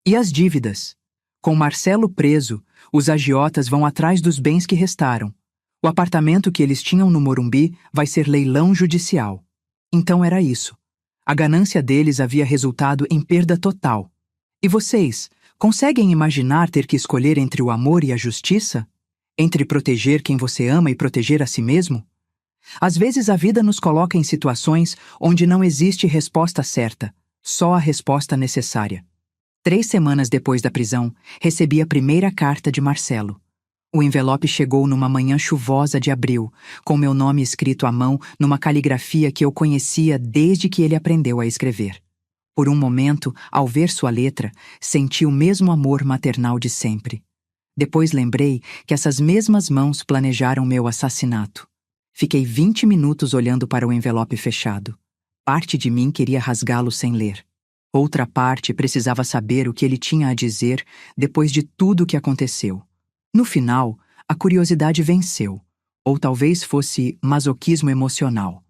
E as dívidas? Com Marcelo preso, os agiotas vão atrás dos bens que restaram. O apartamento que eles tinham no Morumbi vai ser leilão judicial. Então era isso. A ganância deles havia resultado em perda total. E vocês, conseguem imaginar ter que escolher entre o amor e a justiça? Entre proteger quem você ama e proteger a si mesmo? Às vezes a vida nos coloca em situações onde não existe resposta certa, só a resposta necessária. 3 semanas depois da prisão, recebi a primeira carta de Marcelo. O envelope chegou numa manhã chuvosa de abril, com meu nome escrito à mão numa caligrafia que eu conhecia desde que ele aprendeu a escrever. Por um momento, ao ver sua letra, senti o mesmo amor maternal de sempre. Depois lembrei que essas mesmas mãos planejaram meu assassinato. Fiquei 20 minutos olhando para o envelope fechado. Parte de mim queria rasgá-lo sem ler. Outra parte precisava saber o que ele tinha a dizer depois de tudo o que aconteceu. No final, a curiosidade venceu. Ou talvez fosse masoquismo emocional.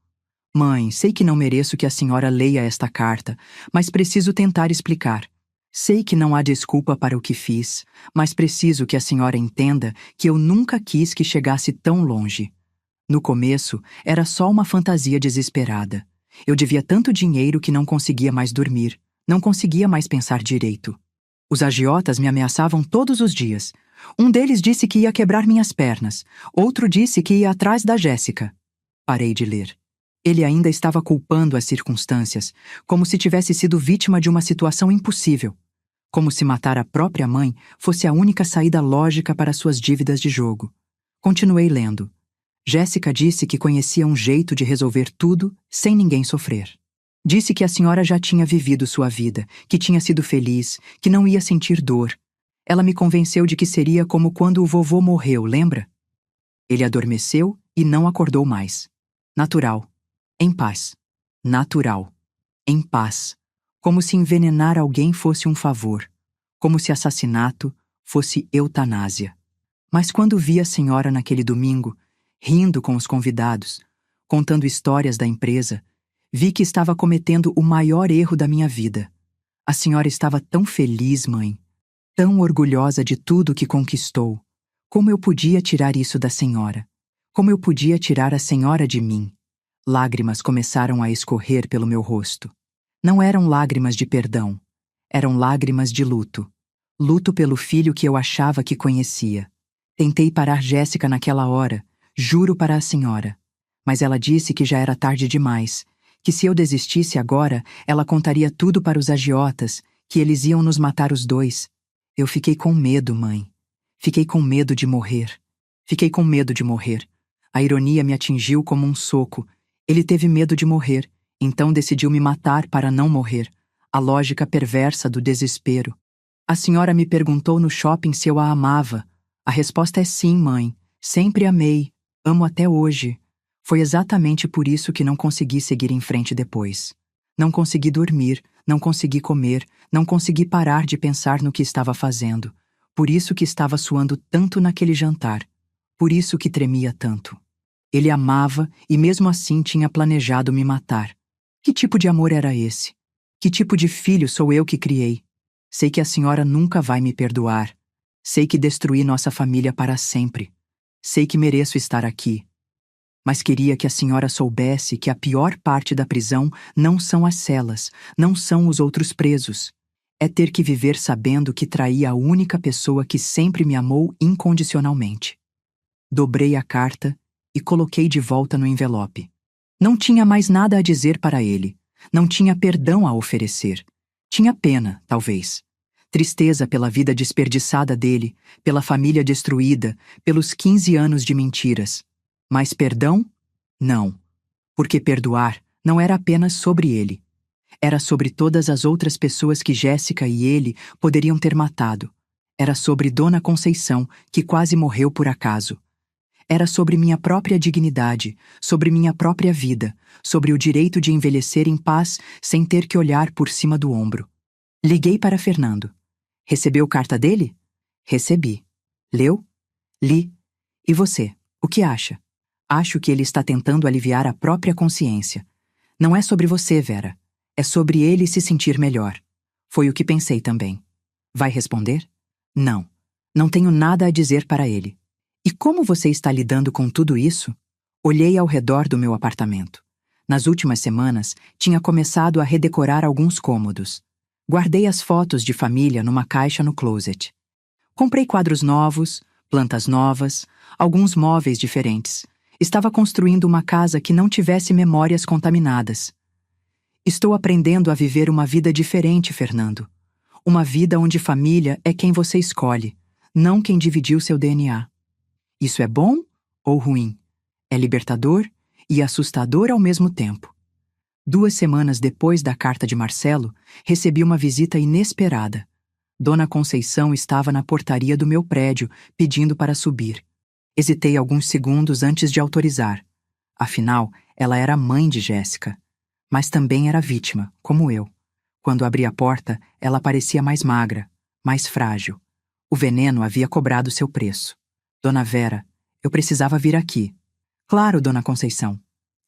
Mãe, sei que não mereço que a senhora leia esta carta, mas preciso tentar explicar. Sei que não há desculpa para o que fiz, mas preciso que a senhora entenda que eu nunca quis que chegasse tão longe. No começo, era só uma fantasia desesperada. Eu devia tanto dinheiro que não conseguia mais dormir, não conseguia mais pensar direito. Os agiotas me ameaçavam todos os dias. Um deles disse que ia quebrar minhas pernas, outro disse que ia atrás da Jéssica. Parei de ler. Ele ainda estava culpando as circunstâncias, como se tivesse sido vítima de uma situação impossível. Como se matar a própria mãe fosse a única saída lógica para suas dívidas de jogo. Continuei lendo. Jéssica disse que conhecia um jeito de resolver tudo sem ninguém sofrer. Disse que a senhora já tinha vivido sua vida, que tinha sido feliz, que não ia sentir dor. Ela me convenceu de que seria como quando o vovô morreu, lembra? Ele adormeceu e não acordou mais. Natural. Em paz. Natural. Em paz. Como se envenenar alguém fosse um favor. Como se assassinato fosse eutanásia. Mas quando vi a senhora naquele domingo, rindo com os convidados, contando histórias da empresa, vi que estava cometendo o maior erro da minha vida. A senhora estava tão feliz, mãe, tão orgulhosa de tudo que conquistou. Como eu podia tirar isso da senhora? Como eu podia tirar a senhora de mim? Lágrimas começaram a escorrer pelo meu rosto. Não eram lágrimas de perdão, eram lágrimas de luto. Luto pelo filho que eu achava que conhecia. Tentei parar Jéssica naquela hora, juro para a senhora. Mas ela disse que já era tarde demais, que se eu desistisse agora, ela contaria tudo para os agiotas, que eles iam nos matar os dois. Eu fiquei com medo, mãe. Fiquei com medo de morrer. Fiquei com medo de morrer. A ironia me atingiu como um soco. Ele teve medo de morrer, então decidiu me matar para não morrer. A lógica perversa do desespero. A senhora me perguntou no shopping se eu a amava. A resposta é sim, mãe. Sempre amei. Amo até hoje. Foi exatamente por isso que não consegui seguir em frente depois. Não consegui dormir, não consegui comer, não consegui parar de pensar no que estava fazendo. Por isso que estava suando tanto naquele jantar. Por isso que tremia tanto. Ele amava e mesmo assim tinha planejado me matar. Que tipo de amor era esse? Que tipo de filho sou eu que criei? Sei que a senhora nunca vai me perdoar. Sei que destruí nossa família para sempre. Sei que mereço estar aqui. Mas queria que a senhora soubesse que a pior parte da prisão não são as celas, não são os outros presos. É ter que viver sabendo que traí a única pessoa que sempre me amou incondicionalmente. Dobrei a carta e coloquei de volta no envelope. Não tinha mais nada a dizer para ele. Não tinha perdão a oferecer. Tinha pena, talvez. Tristeza pela vida desperdiçada dele, pela família destruída, pelos 15 anos de mentiras. Mas perdão? Não. Porque perdoar não era apenas sobre ele. Era sobre todas as outras pessoas que Jéssica e ele poderiam ter matado. Era sobre Dona Conceição, que quase morreu por acaso. Era sobre minha própria dignidade, sobre minha própria vida, sobre o direito de envelhecer em paz sem ter que olhar por cima do ombro. Liguei para Fernando. Recebeu carta dele? Recebi. Leu? Li. E você, o que acha? Acho que ele está tentando aliviar a própria consciência. Não é sobre você, Vera. É sobre ele se sentir melhor. Foi o que pensei também. Vai responder? Não. Não tenho nada a dizer para ele. E como você está lidando com tudo isso? Olhei ao redor do meu apartamento. Nas últimas semanas, tinha começado a redecorar alguns cômodos. Guardei as fotos de família numa caixa no closet. Comprei quadros novos, plantas novas, alguns móveis diferentes. Estava construindo uma casa que não tivesse memórias contaminadas. Estou aprendendo a viver uma vida diferente, Fernando. Uma vida onde família é quem você escolhe, não quem dividiu seu DNA. Isso é bom ou ruim? É libertador e assustador ao mesmo tempo. 2 semanas depois da carta de Marcelo, recebi uma visita inesperada. Dona Conceição estava na portaria do meu prédio, pedindo para subir. Hesitei alguns segundos antes de autorizar. Afinal, ela era a mãe de Jéssica. Mas também era vítima, como eu. Quando abri a porta, ela parecia mais magra, mais frágil. O veneno havia cobrado seu preço. Dona Vera, eu precisava vir aqui. Claro, Dona Conceição.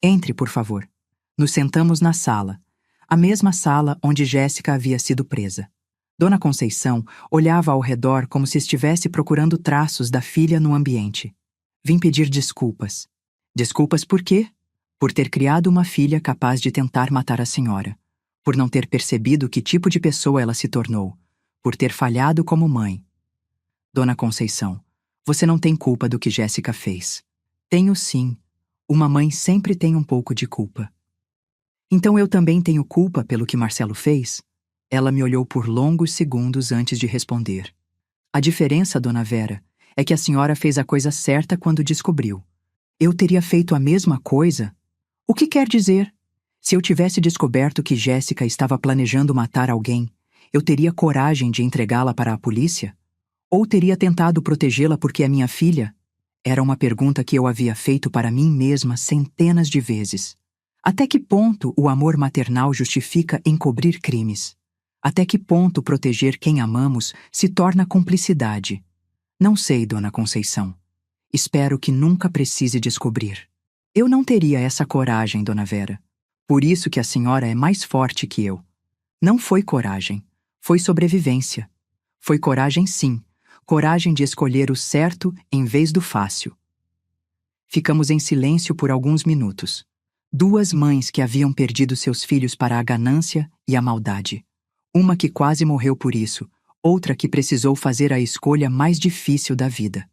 Entre, por favor. Nos sentamos na sala, a mesma sala onde Jéssica havia sido presa. Dona Conceição olhava ao redor como se estivesse procurando traços da filha no ambiente. Vim pedir desculpas. Desculpas por quê? Por ter criado uma filha capaz de tentar matar a senhora. Por não ter percebido que tipo de pessoa ela se tornou. Por ter falhado como mãe. Dona Conceição, você não tem culpa do que Jéssica fez. Tenho sim. Uma mãe sempre tem um pouco de culpa. Então eu também tenho culpa pelo que Marcelo fez? Ela me olhou por longos segundos antes de responder. A diferença, Dona Vera, é que a senhora fez a coisa certa quando descobriu. Eu teria feito a mesma coisa? O que quer dizer? Se eu tivesse descoberto que Jéssica estava planejando matar alguém, eu teria coragem de entregá-la para a polícia? Ou teria tentado protegê-la porque é minha filha? Era uma pergunta que eu havia feito para mim mesma centenas de vezes. Até que ponto o amor maternal justifica encobrir crimes? Até que ponto proteger quem amamos se torna cumplicidade? Não sei, Dona Conceição. Espero que nunca precise descobrir. Eu não teria essa coragem, Dona Vera. Por isso que a senhora é mais forte que eu. Não foi coragem, foi sobrevivência. Foi coragem, sim. Coragem de escolher o certo em vez do fácil. Ficamos em silêncio por alguns minutos. 2 mães que haviam perdido seus filhos para a ganância e a maldade. Uma que quase morreu por isso, outra que precisou fazer a escolha mais difícil da vida.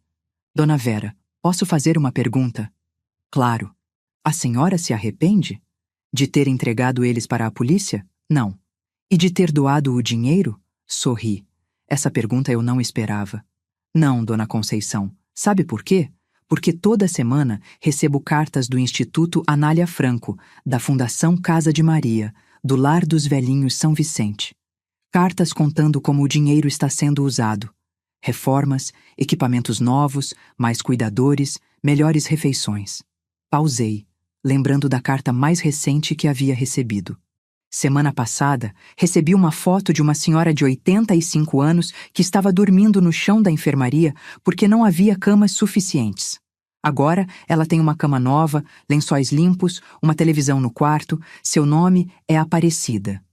Dona Vera, posso fazer uma pergunta? Claro. A senhora se arrepende? De ter entregado eles para a polícia? Não. E de ter doado o dinheiro? Sorri. Essa pergunta eu não esperava. Não, Dona Conceição. Sabe por quê? Porque toda semana recebo cartas do Instituto Anália Franco, da Fundação Casa de Maria, do Lar dos Velhinhos São Vicente. Cartas contando como o dinheiro está sendo usado. Reformas, equipamentos novos, mais cuidadores, Melhores refeições. Pausei, lembrando da carta mais recente que havia recebido. Semana passada, recebi uma foto de uma senhora de 85 anos que estava dormindo no chão da enfermaria porque não havia camas suficientes. Agora, ela tem uma cama nova, lençóis limpos, uma televisão no quarto, seu nome é Aparecida.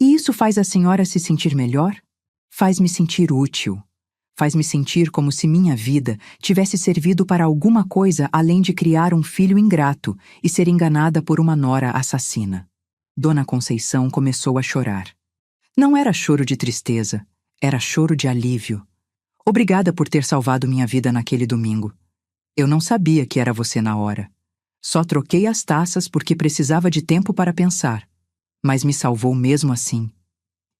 E isso faz a senhora se sentir melhor? Faz-me sentir útil. Faz-me sentir como se minha vida tivesse servido para alguma coisa além de criar um filho ingrato e ser enganada por uma nora assassina. Dona Conceição começou a chorar. Não era choro de tristeza, era choro de alívio. Obrigada por ter salvado minha vida naquele domingo. Eu não sabia que era você na hora. Só troquei as taças porque precisava de tempo para pensar. Mas me salvou mesmo assim.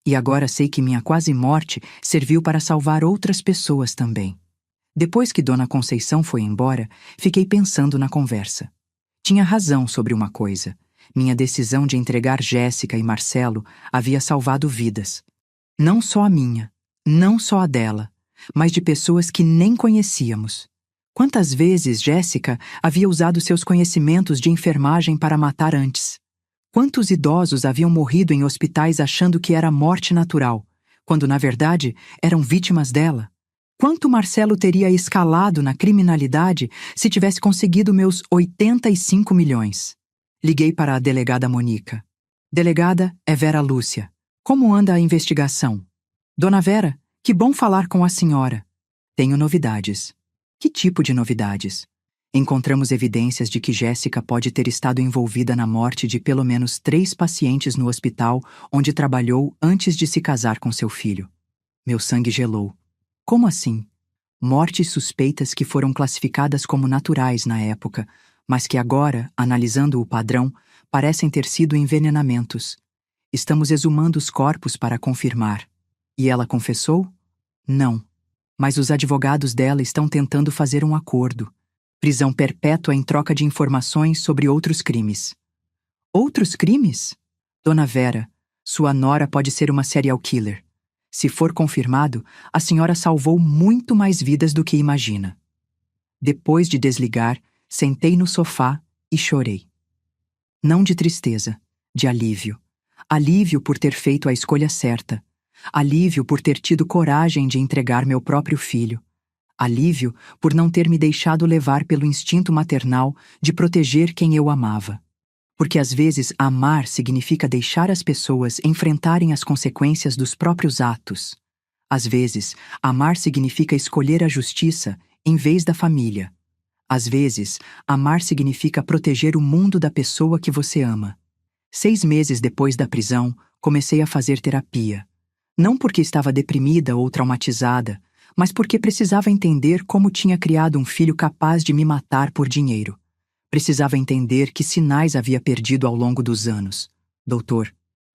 E agora sei que minha quase morte serviu para salvar outras pessoas também. Depois que Dona Conceição foi embora, fiquei pensando na conversa. Tinha razão sobre uma coisa. Minha decisão de entregar Jéssica e Marcelo havia salvado vidas. Não só a minha, não só a dela, mas de pessoas que nem conhecíamos. Quantas vezes Jéssica havia usado seus conhecimentos de enfermagem para matar antes? Quantos idosos haviam morrido em hospitais achando que era morte natural, quando na verdade eram vítimas dela? Quanto Marcelo teria escalado na criminalidade se tivesse conseguido meus 85 milhões? Liguei para a delegada Monica. Delegada, é Vera Lúcia. Como anda a investigação? Dona Vera, que bom falar com a senhora. Tenho novidades. Que tipo de novidades? Encontramos evidências de que Jéssica pode ter estado envolvida na morte de pelo menos 3 pacientes no hospital onde trabalhou antes de se casar com seu filho. Meu sangue gelou. Como assim? Mortes suspeitas que foram classificadas como naturais na época, mas que agora, analisando o padrão, parecem ter sido envenenamentos. Estamos exumando os corpos para confirmar. E ela confessou? Não. Mas os advogados dela estão tentando fazer um acordo. Prisão perpétua em troca de informações sobre outros crimes. Outros crimes? Dona Vera, sua nora pode ser uma serial killer. Se for confirmado, a senhora salvou muito mais vidas do que imagina. Depois de desligar, sentei no sofá e chorei. Não de tristeza, de alívio. Alívio por ter feito a escolha certa. Alívio por ter tido coragem de entregar meu próprio filho. Alívio por não ter me deixado levar pelo instinto maternal de proteger quem eu amava. Porque às vezes amar significa deixar as pessoas enfrentarem as consequências dos próprios atos. Às vezes, amar significa escolher a justiça em vez da família. Às vezes, amar significa proteger o mundo da pessoa que você ama. 6 meses depois da prisão, comecei a fazer terapia. Não porque estava deprimida ou traumatizada, mas porque precisava entender como tinha criado um filho capaz de me matar por dinheiro. Precisava entender que sinais havia perdido ao longo dos anos. Doutor.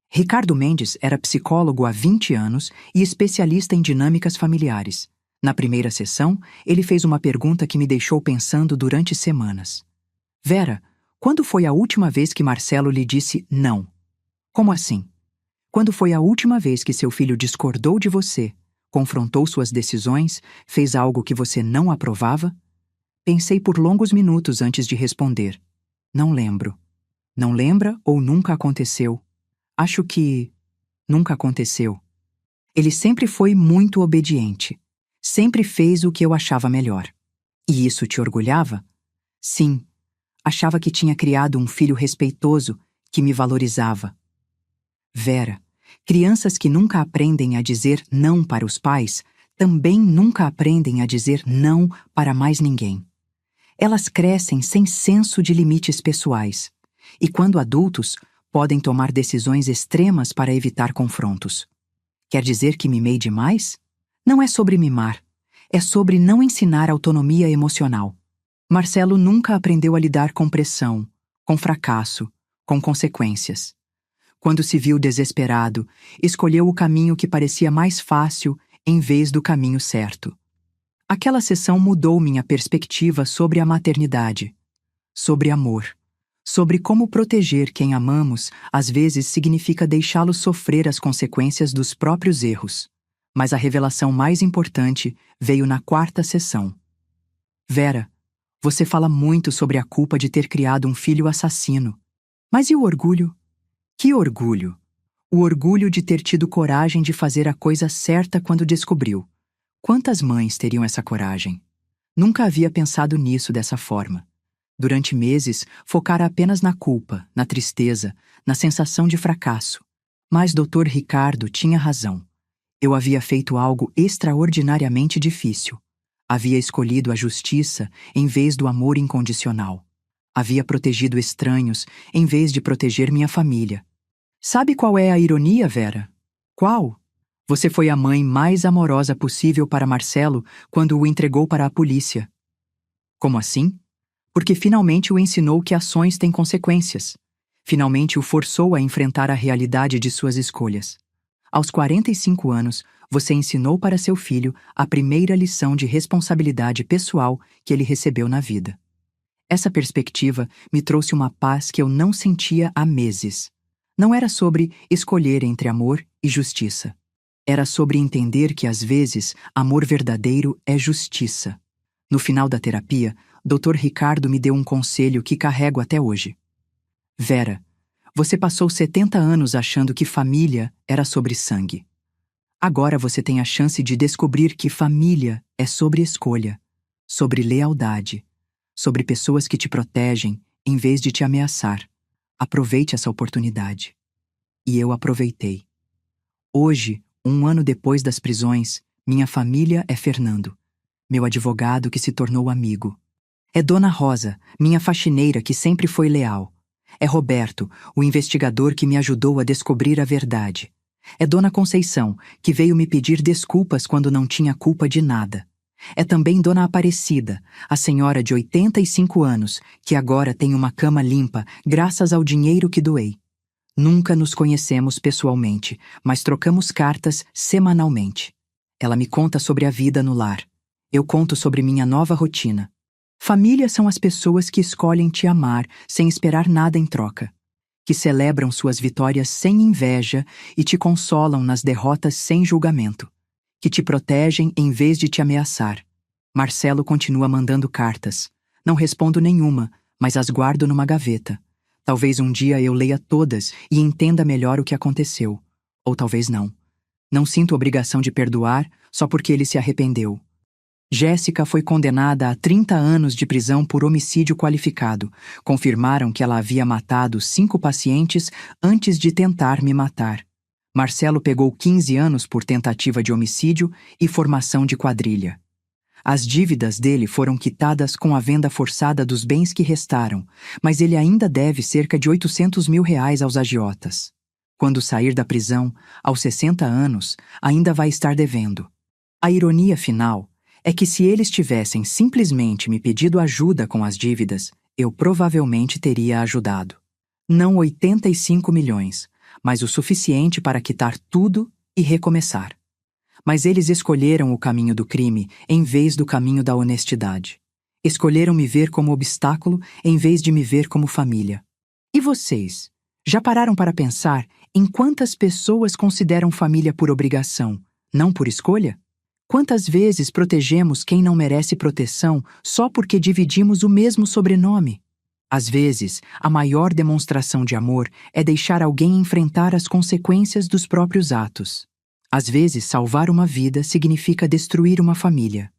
Ricardo Mendes era psicólogo há 20 anos e especialista em dinâmicas familiares. Na primeira sessão, ele fez uma pergunta que me deixou pensando durante semanas. Vera, quando foi a última vez que Marcelo lhe disse não? Como assim? Quando foi a última vez que seu filho discordou de você, confrontou suas decisões, fez algo que você não aprovava? Pensei por longos minutos antes de responder. Não lembro. Não lembra ou nunca aconteceu? Acho que nunca aconteceu. Ele sempre foi muito obediente. Sempre fez o que eu achava melhor. E isso te orgulhava? Sim. Achava que tinha criado um filho respeitoso que me valorizava. Vera, crianças que nunca aprendem a dizer não para os pais também nunca aprendem a dizer não para mais ninguém. Elas crescem sem senso de limites pessoais e, quando adultos, podem tomar decisões extremas para evitar confrontos. Quer dizer que mimei demais? Não é sobre mimar, é sobre não ensinar autonomia emocional. Marcelo nunca aprendeu a lidar com pressão, com fracasso, com consequências. Quando se viu desesperado, escolheu o caminho que parecia mais fácil em vez do caminho certo. Aquela sessão mudou minha perspectiva sobre a maternidade, sobre amor, sobre como proteger quem amamos às vezes significa deixá-lo sofrer as consequências dos próprios erros. Mas a revelação mais importante veio na 4ª sessão. Vera, Você fala muito sobre a culpa de ter criado um filho assassino. Mas e o orgulho? Que orgulho? O orgulho de ter tido coragem de fazer a coisa certa quando descobriu. Quantas mães teriam essa coragem? Nunca havia pensado nisso dessa forma. Durante meses, focara apenas na culpa, na tristeza, na sensação de fracasso. Mas Dr. Ricardo tinha razão. Eu havia feito algo extraordinariamente difícil. Havia escolhido a justiça em vez do amor incondicional. Havia protegido estranhos em vez de proteger minha família. Sabe qual é a ironia, Vera? Qual? Você foi a mãe mais amorosa possível para Marcelo quando o entregou para a polícia. Como assim? Porque finalmente o ensinou que ações têm consequências. Finalmente o forçou a enfrentar a realidade de suas escolhas. Aos 45 anos, você ensinou para seu filho a primeira lição de responsabilidade pessoal que ele recebeu na vida. Essa perspectiva me trouxe uma paz que eu não sentia há meses. Não era sobre escolher entre amor e justiça. Era sobre entender que, às vezes, amor verdadeiro é justiça. No final da terapia, Dr. Ricardo me deu um conselho que carrego até hoje. Vera, você passou 70 anos achando que família era sobre sangue. Agora você tem a chance de descobrir que família é sobre escolha, sobre lealdade, sobre pessoas que te protegem em vez de te ameaçar. Aproveite essa oportunidade. E eu aproveitei. Hoje, 1 ano depois das prisões, minha família é Fernando, meu advogado que se tornou amigo. É Dona Rosa, minha faxineira que sempre foi leal. É Roberto, o investigador que me ajudou a descobrir a verdade. É Dona Conceição, que veio me pedir desculpas quando não tinha culpa de nada. É também Dona Aparecida, a senhora de 85 anos, que agora tem uma cama limpa graças ao dinheiro que doei. Nunca nos conhecemos pessoalmente, mas trocamos cartas semanalmente. Ela me conta sobre a vida no lar. Eu conto sobre minha nova rotina. Família são as pessoas que escolhem te amar sem esperar nada em troca, que celebram suas vitórias sem inveja e te consolam nas derrotas sem julgamento, que te protegem em vez de te ameaçar. Marcelo continua mandando cartas. Não respondo nenhuma, mas as guardo numa gaveta. Talvez um dia eu leia todas e entenda melhor o que aconteceu. Ou talvez não. Não sinto obrigação de perdoar só porque ele se arrependeu. Jéssica foi condenada a 30 anos de prisão por homicídio qualificado. Confirmaram que ela havia matado 5 pacientes antes de tentar me matar. Marcelo pegou 15 anos por tentativa de homicídio e formação de quadrilha. As dívidas dele foram quitadas com a venda forçada dos bens que restaram, mas ele ainda deve cerca de R$800 mil aos agiotas. Quando sair da prisão, aos 60 anos, ainda vai estar devendo. A ironia final é que se eles tivessem simplesmente me pedido ajuda com as dívidas, eu provavelmente teria ajudado. Não 85 milhões, mas o suficiente para quitar tudo e recomeçar. Mas eles escolheram o caminho do crime em vez do caminho da honestidade. Escolheram me ver como obstáculo em vez de me ver como família. E vocês? Já pararam para pensar em quantas pessoas consideram família por obrigação, não por escolha? Quantas vezes protegemos quem não merece proteção só porque dividimos o mesmo sobrenome? Às vezes, a maior demonstração de amor é deixar alguém enfrentar as consequências dos próprios atos. Às vezes, salvar uma vida significa destruir uma família.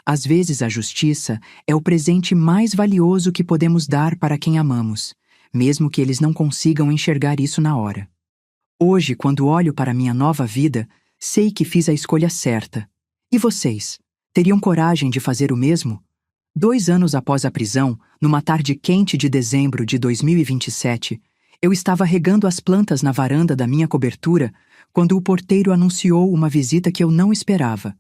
Às vezes, a justiça é o presente mais valioso que podemos dar para quem amamos, mesmo que eles não consigam enxergar isso na hora. Hoje, quando olho para minha nova vida, sei que fiz a escolha certa. E vocês? Teriam coragem de fazer o mesmo? 2 anos após a prisão, numa tarde quente de dezembro de 2027, eu estava regando as plantas na varanda da minha cobertura quando o porteiro anunciou uma visita que eu não esperava.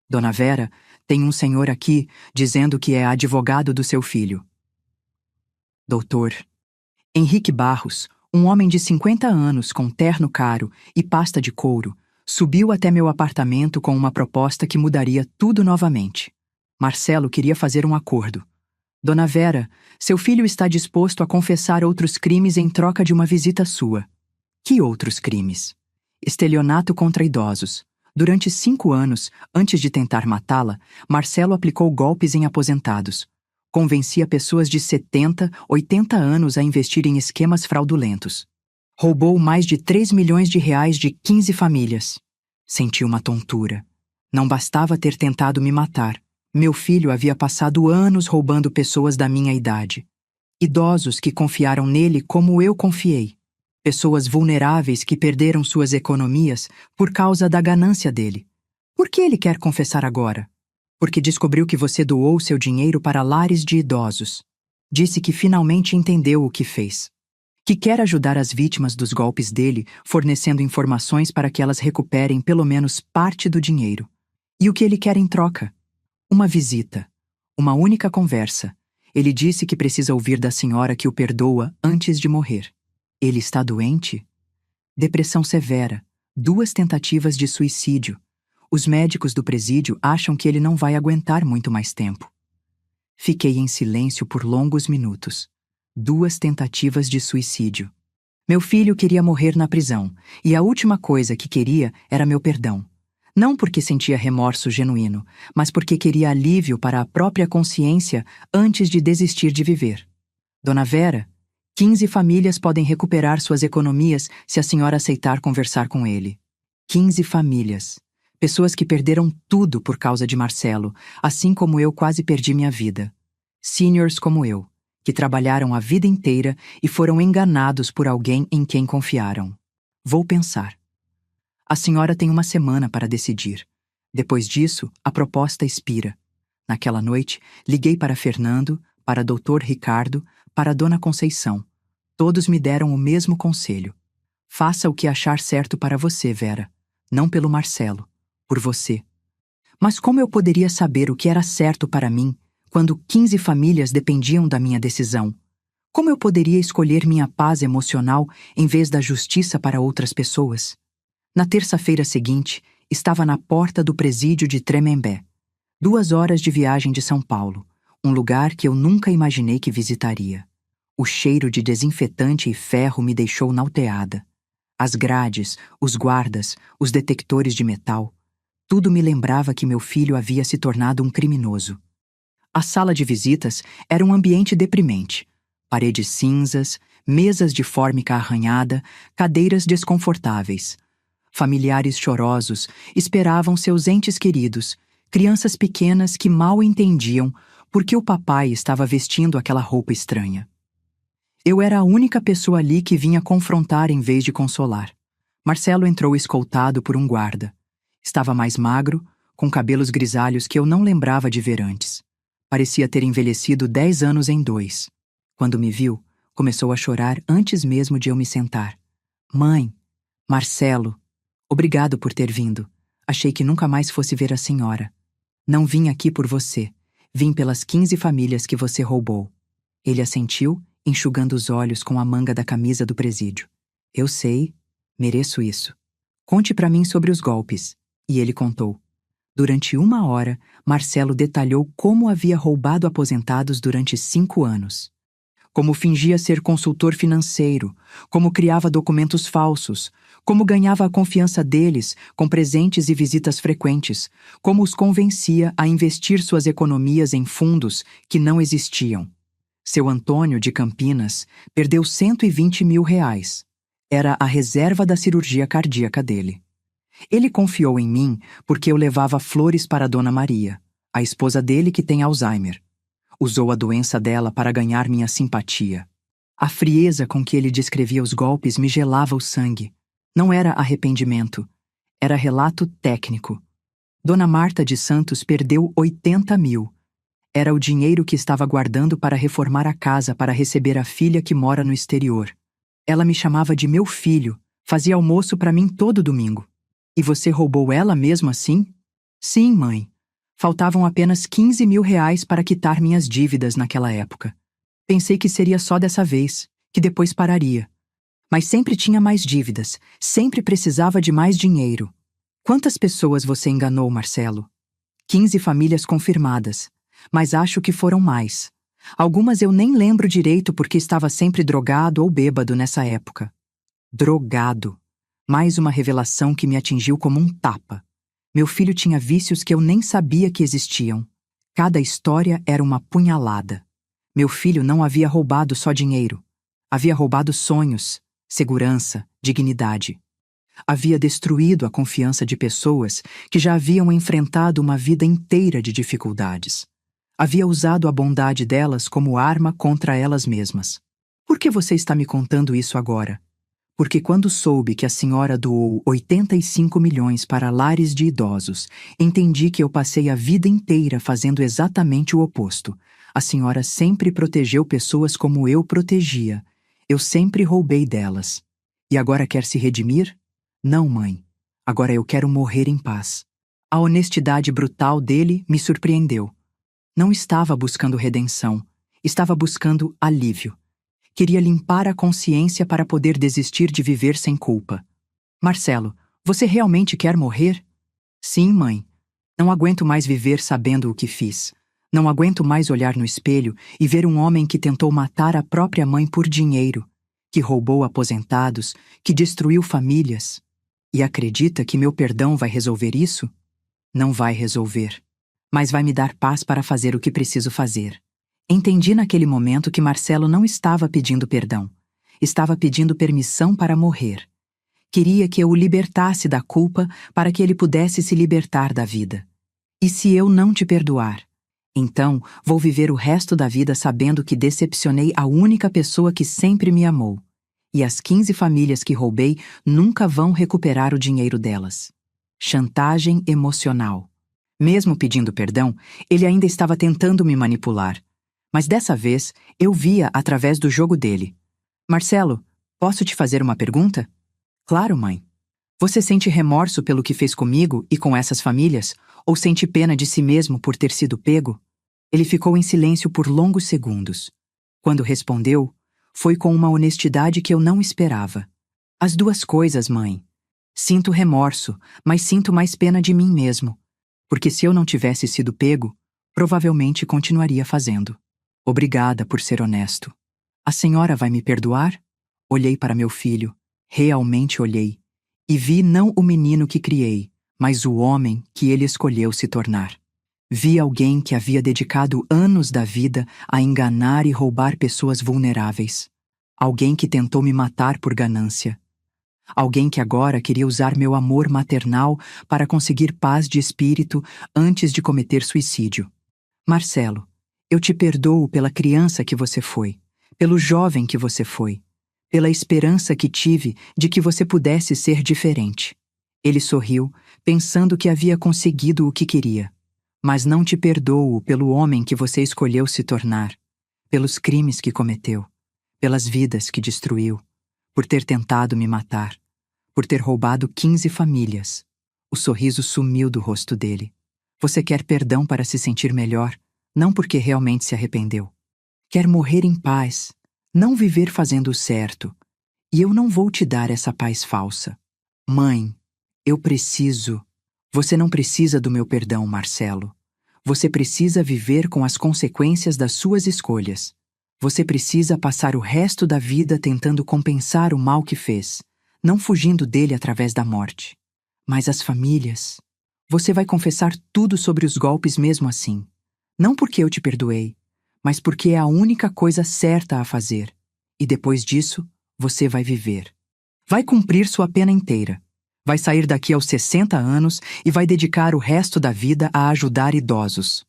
Dona Vera, tem um senhor aqui dizendo que é advogado do seu filho. Doutor Henrique Barros, um homem de 50 anos com terno caro e pasta de couro, subiu até meu apartamento com uma proposta que mudaria tudo novamente. Marcelo queria fazer um acordo. Dona Vera, seu filho está disposto a confessar outros crimes em troca de uma visita sua. Que outros crimes? Estelionato contra idosos. Durante 5 anos, antes de tentar matá-la, Marcelo aplicou golpes em aposentados. Convencia pessoas de 70, 80 anos a investir em esquemas fraudulentos. Roubou mais de 3 milhões de reais de 15 famílias. Senti uma tontura. Não bastava ter tentado me matar. Meu filho havia passado anos roubando pessoas da minha idade. Idosos que confiaram nele como eu confiei. Pessoas vulneráveis que perderam suas economias por causa da ganância dele. Por que ele quer confessar agora? Porque descobriu que você doou seu dinheiro para lares de idosos. Disse que finalmente entendeu o que fez. Que quer ajudar as vítimas dos golpes dele, fornecendo informações para que elas recuperem pelo menos parte do dinheiro. E o que ele quer em troca? Uma visita. Uma única conversa. Ele disse que precisa ouvir da senhora que o perdoa antes de morrer. Ele está doente? Depressão severa. 2 tentativas de suicídio. Os médicos do presídio acham que ele não vai aguentar muito mais tempo. Fiquei em silêncio por longos minutos. 2 tentativas de suicídio. Meu filho queria morrer na prisão, e a última coisa que queria era meu perdão. Não porque sentia remorso genuíno, mas porque queria alívio para a própria consciência antes de desistir de viver. Dona Vera, 15 famílias podem recuperar suas economias se a senhora aceitar conversar com ele. 15 famílias. Pessoas que perderam tudo por causa de Marcelo, assim como eu quase perdi minha vida. Seniors como eu, que trabalharam a vida inteira e foram enganados por alguém em quem confiaram. Vou pensar. A senhora tem uma semana para decidir. Depois disso, a proposta expira. Naquela noite, liguei para Fernando, para Dr. Ricardo, para Dona Conceição. Todos me deram o mesmo conselho. Faça o que achar certo para você, Vera. Não pelo Marcelo. Por você. Mas como eu poderia saber o que era certo para mim, quando 15 famílias dependiam da minha decisão? Como eu poderia escolher minha paz emocional em vez da justiça para outras pessoas? Na terça-feira seguinte, estava na porta do presídio de Tremembé. 2 horas de viagem de São Paulo, um lugar que eu nunca imaginei que visitaria. O cheiro de desinfetante e ferro me deixou nauteada. As grades, os guardas, os detectores de metal, tudo me lembrava que meu filho havia se tornado um criminoso. A sala de visitas era um ambiente deprimente. Paredes cinzas, mesas de fórmica arranhada, cadeiras desconfortáveis. Familiares chorosos esperavam seus entes queridos, crianças pequenas que mal entendiam por que o papai estava vestindo aquela roupa estranha. Eu era a única pessoa ali que vinha confrontar em vez de consolar. Marcelo entrou escoltado por um guarda. Estava mais magro, com cabelos grisalhos que eu não lembrava de ver antes. Parecia ter envelhecido 10 anos em 2. Quando me viu, começou a chorar antes mesmo de eu me sentar. Mãe, Marcelo, obrigado por ter vindo. Achei que nunca mais fosse ver a senhora. Não vim aqui por você. Vim pelas 15 famílias que você roubou. Ele assentiu, enxugando os olhos com a manga da camisa do presídio. Eu sei, mereço isso. Conte para mim sobre os golpes. E ele contou. Durante 1 hora, Marcelo detalhou como havia roubado aposentados durante 5 anos. Como fingia ser consultor financeiro, como criava documentos falsos, como ganhava a confiança deles com presentes e visitas frequentes, como os convencia a investir suas economias em fundos que não existiam. Seu Antônio, de Campinas, perdeu 120 mil reais. Era a reserva da cirurgia cardíaca dele. Ele confiou em mim porque eu levava flores para Dona Maria, a esposa dele que tem Alzheimer. Usou a doença dela para ganhar minha simpatia. A frieza com que ele descrevia os golpes me gelava o sangue. Não era arrependimento. Era relato técnico. Dona Marta de Santos perdeu 80 mil. Era o dinheiro que estava guardando para reformar a casa para receber a filha que mora no exterior. Ela me chamava de meu filho, fazia almoço para mim todo domingo. E você roubou ela mesmo assim? Sim, mãe. Faltavam apenas 15 mil reais para quitar minhas dívidas naquela época. Pensei que seria só dessa vez, que depois pararia. Mas sempre tinha mais dívidas, sempre precisava de mais dinheiro. Quantas pessoas você enganou, Marcelo? 15 famílias confirmadas, mas acho que foram mais. Algumas eu nem lembro direito porque estava sempre drogado ou bêbado nessa época. Drogado. Mais uma revelação que me atingiu como um tapa. Meu filho tinha vícios que eu nem sabia que existiam. Cada história era uma punhalada. Meu filho não havia roubado só dinheiro. Havia roubado sonhos, segurança, dignidade. Havia destruído a confiança de pessoas que já haviam enfrentado uma vida inteira de dificuldades. Havia usado a bondade delas como arma contra elas mesmas. Por que você está me contando isso agora? Porque quando soube que a senhora doou 85 milhões para lares de idosos, entendi que eu passei a vida inteira fazendo exatamente o oposto. A senhora sempre protegeu pessoas como eu protegia. Eu sempre roubei delas. E agora quer se redimir? Não, mãe. Agora eu quero morrer em paz. A honestidade brutal dele me surpreendeu. Não estava buscando redenção. Estava buscando alívio. Queria limpar a consciência para poder desistir de viver sem culpa. Marcelo, você realmente quer morrer? Sim, mãe. Não aguento mais viver sabendo o que fiz. Não aguento mais olhar no espelho e ver um homem que tentou matar a própria mãe por dinheiro, que roubou aposentados, que destruiu famílias. E acredita que meu perdão vai resolver isso? Não vai resolver. Mas vai me dar paz para fazer o que preciso fazer. Entendi naquele momento que Marcelo não estava pedindo perdão. Estava pedindo permissão para morrer. Queria que eu o libertasse da culpa para que ele pudesse se libertar da vida. E se eu não te perdoar? Então, vou viver o resto da vida sabendo que decepcionei a única pessoa que sempre me amou. E as 15 famílias que roubei nunca vão recuperar o dinheiro delas. Chantagem emocional. Mesmo pedindo perdão, ele ainda estava tentando me manipular. Mas dessa vez, eu via através do jogo dele. Marcelo, posso te fazer uma pergunta? Claro, mãe. Você sente remorso pelo que fez comigo e com essas famílias? Ou sente pena de si mesmo por ter sido pego? Ele ficou em silêncio por longos segundos. Quando respondeu, foi com uma honestidade que eu não esperava. As duas coisas, mãe. Sinto remorso, mas sinto mais pena de mim mesmo. Porque se eu não tivesse sido pego, provavelmente continuaria fazendo. Obrigada por ser honesto. A senhora vai me perdoar? Olhei para meu filho, realmente olhei, e vi não o menino que criei, mas o homem que ele escolheu se tornar. Vi alguém que havia dedicado anos da vida a enganar e roubar pessoas vulneráveis. Alguém que tentou me matar por ganância. Alguém que agora queria usar meu amor maternal para conseguir paz de espírito antes de cometer suicídio. Marcelo, eu te perdoo pela criança que você foi, pelo jovem que você foi, pela esperança que tive de que você pudesse ser diferente. Ele sorriu, pensando que havia conseguido o que queria. Mas não te perdoo pelo homem que você escolheu se tornar, pelos crimes que cometeu, pelas vidas que destruiu, por ter tentado me matar, por ter roubado 15 famílias. O sorriso sumiu do rosto dele. Você quer perdão para se sentir melhor, não porque realmente se arrependeu. Quer morrer em paz, não viver fazendo o certo. E eu não vou te dar essa paz falsa. Mãe, eu preciso. Você não precisa do meu perdão, Marcelo. Você precisa viver com as consequências das suas escolhas. Você precisa passar o resto da vida tentando compensar o mal que fez, não fugindo dele através da morte. Mas as famílias... Você vai confessar tudo sobre os golpes mesmo assim. Não porque eu te perdoei, mas porque é a única coisa certa a fazer. E depois disso, você vai viver. Vai cumprir sua pena inteira. Vai sair daqui aos 60 anos e vai dedicar o resto da vida a ajudar idosos.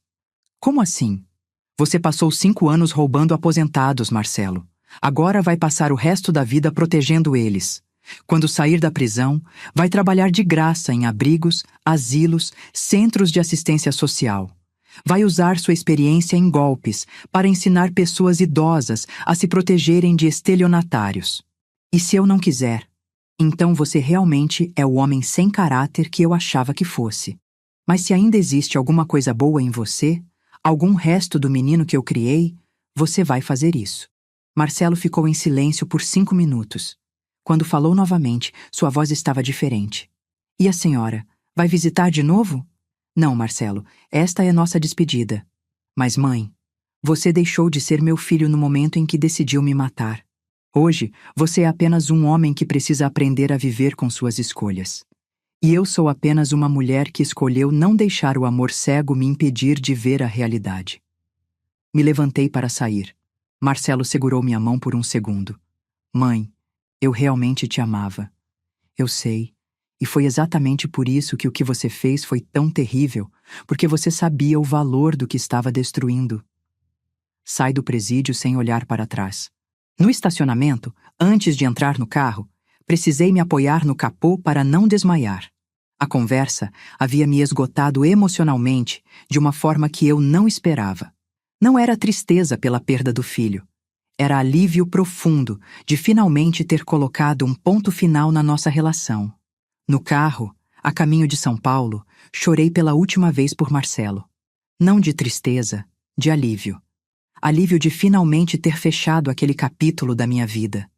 Como assim? Você passou 5 anos roubando aposentados, Marcelo. Agora vai passar o resto da vida protegendo eles. Quando sair da prisão, vai trabalhar de graça em abrigos, asilos, centros de assistência social. Vai usar sua experiência em golpes para ensinar pessoas idosas a se protegerem de estelionatários. E se eu não quiser? Então você realmente é o homem sem caráter que eu achava que fosse. Mas se ainda existe alguma coisa boa em você, algum resto do menino que eu criei, você vai fazer isso. Marcelo ficou em silêncio por 5 minutos. Quando falou novamente, sua voz estava diferente. E a senhora, vai visitar de novo? Não, Marcelo, esta é nossa despedida. Mas mãe, você deixou de ser meu filho no momento em que decidiu me matar. Hoje, você é apenas um homem que precisa aprender a viver com suas escolhas. E eu sou apenas uma mulher que escolheu não deixar o amor cego me impedir de ver a realidade. Me levantei para sair. Marcelo segurou minha mão por um segundo. Mãe, eu realmente te amava. Eu sei. E foi exatamente por isso que o que você fez foi tão terrível, porque você sabia o valor do que estava destruindo. Sai do presídio sem olhar para trás. No estacionamento, antes de entrar no carro, precisei me apoiar no capô para não desmaiar. A conversa havia me esgotado emocionalmente de uma forma que eu não esperava. Não era tristeza pela perda do filho. Era alívio profundo de finalmente ter colocado um ponto final na nossa relação. No carro, a caminho de São Paulo, chorei pela última vez por Marcelo. Não de tristeza, de alívio. Alívio de finalmente ter fechado aquele capítulo da minha vida.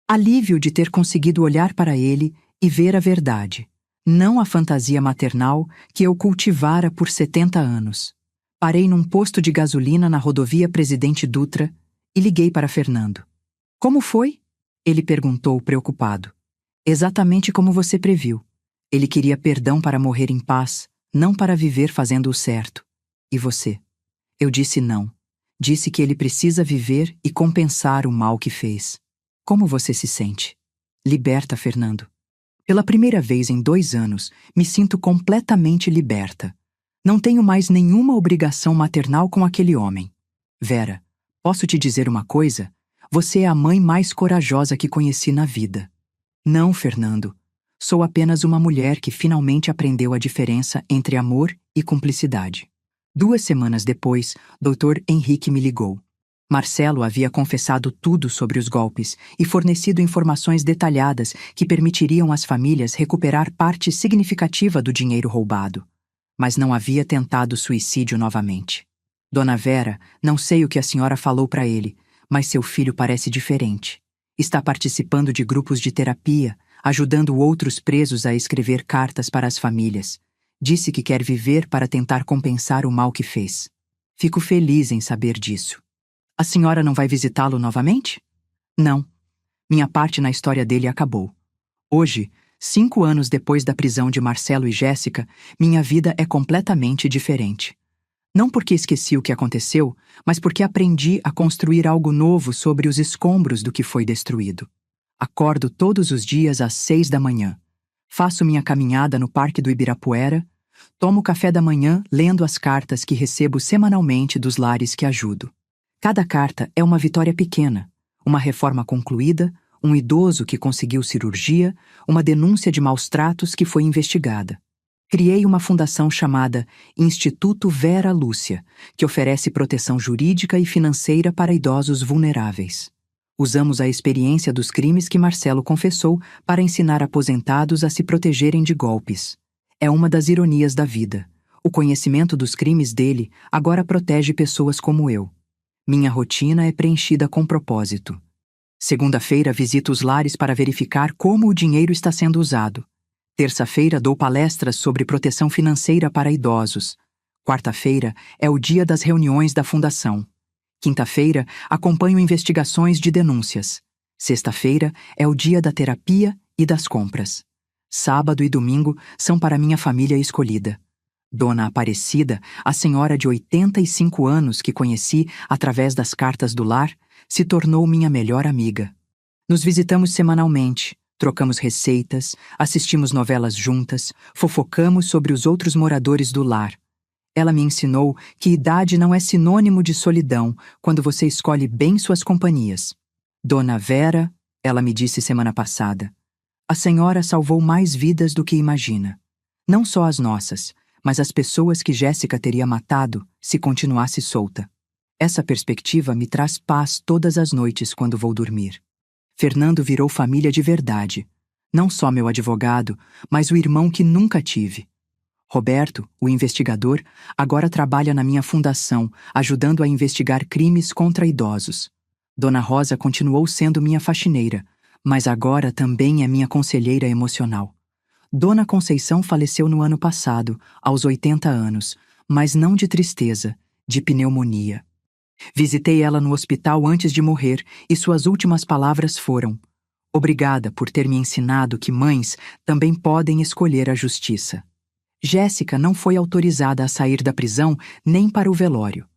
Alívio de ter conseguido olhar para ele e ver a verdade, não a fantasia maternal que eu cultivara por 70 anos. Parei num posto de gasolina na rodovia Presidente Dutra e liguei para Fernando. Como foi? Ele perguntou preocupado. Exatamente como você previu. Ele queria perdão para morrer em paz, não para viver fazendo o certo. E você? Eu disse não. Disse que ele precisa viver e compensar o mal que fez. Como você se sente? Liberta, Fernando. Pela primeira vez em 2 anos, me sinto completamente liberta. Não tenho mais nenhuma obrigação maternal com aquele homem. Vera, posso te dizer uma coisa? Você é a mãe mais corajosa que conheci na vida. Não, Fernando. Sou apenas uma mulher que finalmente aprendeu a diferença entre amor e cumplicidade. 2 semanas depois, Dr. Henrique me ligou. Marcelo havia confessado tudo sobre os golpes e fornecido informações detalhadas que permitiriam às famílias recuperar parte significativa do dinheiro roubado. Mas não havia tentado suicídio novamente. Dona Vera, não sei o que a senhora falou para ele, mas seu filho parece diferente. Está participando de grupos de terapia, ajudando outros presos a escrever cartas para as famílias. Disse que quer viver para tentar compensar o mal que fez. Fico feliz em saber disso. A senhora não vai visitá-lo novamente? Não. Minha parte na história dele acabou. Hoje, 5 anos depois da prisão de Marcelo e Jéssica, minha vida é completamente diferente. Não porque esqueci o que aconteceu, mas porque aprendi a construir algo novo sobre os escombros do que foi destruído. Acordo todos os dias às 6 da manhã. Faço minha caminhada no Parque do Ibirapuera. Tomo café da manhã lendo as cartas que recebo semanalmente dos lares que ajudo. Cada carta é uma vitória pequena, uma reforma concluída, um idoso que conseguiu cirurgia, uma denúncia de maus-tratos que foi investigada. Criei uma fundação chamada Instituto Vera Lúcia, que oferece proteção jurídica e financeira para idosos vulneráveis. Usamos a experiência dos crimes que Marcelo confessou para ensinar aposentados a se protegerem de golpes. É uma das ironias da vida. O conhecimento dos crimes dele agora protege pessoas como eu. Minha rotina é preenchida com propósito. Segunda-feira visito os lares para verificar como o dinheiro está sendo usado. Terça-feira dou palestras sobre proteção financeira para idosos. Quarta-feira é o dia das reuniões da fundação. Quinta-feira acompanho investigações de denúncias. Sexta-feira é o dia da terapia e das compras. Sábado e domingo são para minha família escolhida. Dona Aparecida, a senhora de 85 anos que conheci através das cartas do lar, se tornou minha melhor amiga. Nos visitamos semanalmente, trocamos receitas, assistimos novelas juntas, fofocamos sobre os outros moradores do lar. Ela me ensinou que idade não é sinônimo de solidão quando você escolhe bem suas companhias. Dona Vera, ela me disse semana passada, a senhora salvou mais vidas do que imagina. Não só as nossas, mas as pessoas que Jéssica teria matado se continuasse solta. Essa perspectiva me traz paz todas as noites quando vou dormir. Fernando virou família de verdade. Não só meu advogado, mas o irmão que nunca tive. Roberto, o investigador, agora trabalha na minha fundação, ajudando a investigar crimes contra idosos. Dona Rosa continuou sendo minha faxineira, mas agora também é minha conselheira emocional. Dona Conceição faleceu no ano passado, aos 80 anos, mas não de tristeza, de pneumonia. Visitei ela no hospital antes de morrer e suas últimas palavras foram: obrigada por ter me ensinado que mães também podem escolher a justiça. Jéssica não foi autorizada a sair da prisão nem para o velório.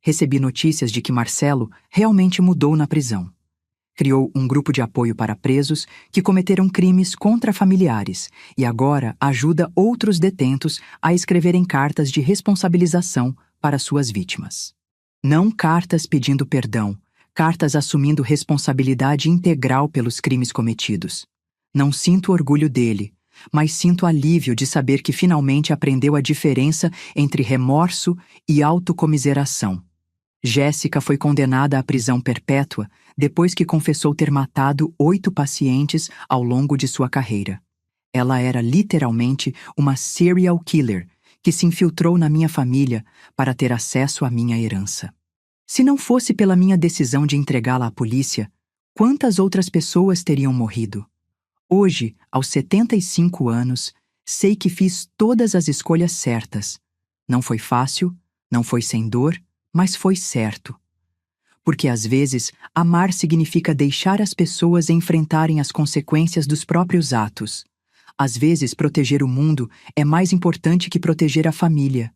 recebi notícias de que Marcelo realmente mudou na prisão. Criou um grupo de apoio para presos que cometeram crimes contra familiares e agora ajuda outros detentos a escreverem cartas de responsabilização para suas vítimas. Não cartas pedindo perdão, cartas assumindo responsabilidade integral pelos crimes cometidos. Não sinto orgulho dele, mas sinto alívio de saber que finalmente aprendeu a diferença entre remorso e autocomiseração. Jéssica foi condenada à prisão perpétua depois que confessou ter matado 8 pacientes ao longo de sua carreira. Ela era literalmente uma serial killer que se infiltrou na minha família para ter acesso à minha herança. Se não fosse pela minha decisão de entregá-la à polícia, quantas outras pessoas teriam morrido? Hoje, aos 75 anos, sei que fiz todas as escolhas certas. Não foi fácil, não foi sem dor, mas foi certo. Porque às vezes, amar significa deixar as pessoas enfrentarem as consequências dos próprios atos. Às vezes, proteger o mundo é mais importante que proteger a família.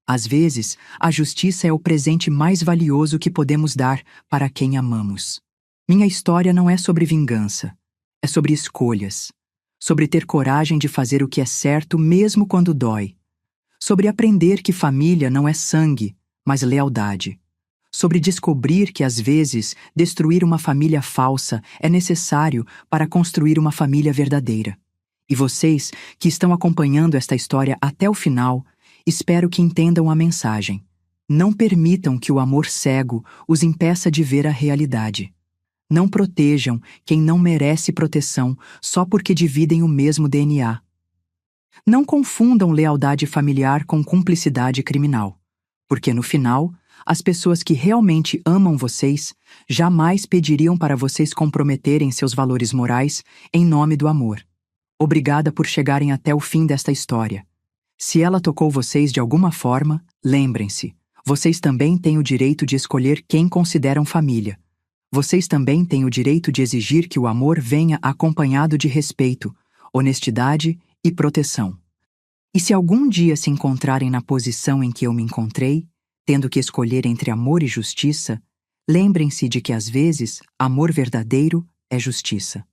Às vezes, a justiça é o presente mais valioso que podemos dar para quem amamos. Minha história não é sobre vingança, é sobre escolhas, sobre ter coragem de fazer o que é certo mesmo quando dói, sobre aprender que família não é sangue, mas lealdade, sobre descobrir que às vezes destruir uma família falsa é necessário para construir uma família verdadeira. E vocês que estão acompanhando esta história até o final, espero que entendam a mensagem. Não permitam que o amor cego os impeça de ver a realidade. Não protejam quem não merece proteção só porque dividem o mesmo DNA. Não confundam lealdade familiar com cumplicidade criminal, porque no final, as pessoas que realmente amam vocês jamais pediriam para vocês comprometerem seus valores morais em nome do amor. Obrigada por chegarem até o fim desta história. Se ela tocou vocês de alguma forma, lembrem-se, vocês também têm o direito de escolher quem consideram família. Vocês também têm o direito de exigir que o amor venha acompanhado de respeito, honestidade e proteção. E se algum dia se encontrarem na posição em que eu me encontrei, tendo que escolher entre amor e justiça, lembrem-se de que às vezes amor verdadeiro é justiça.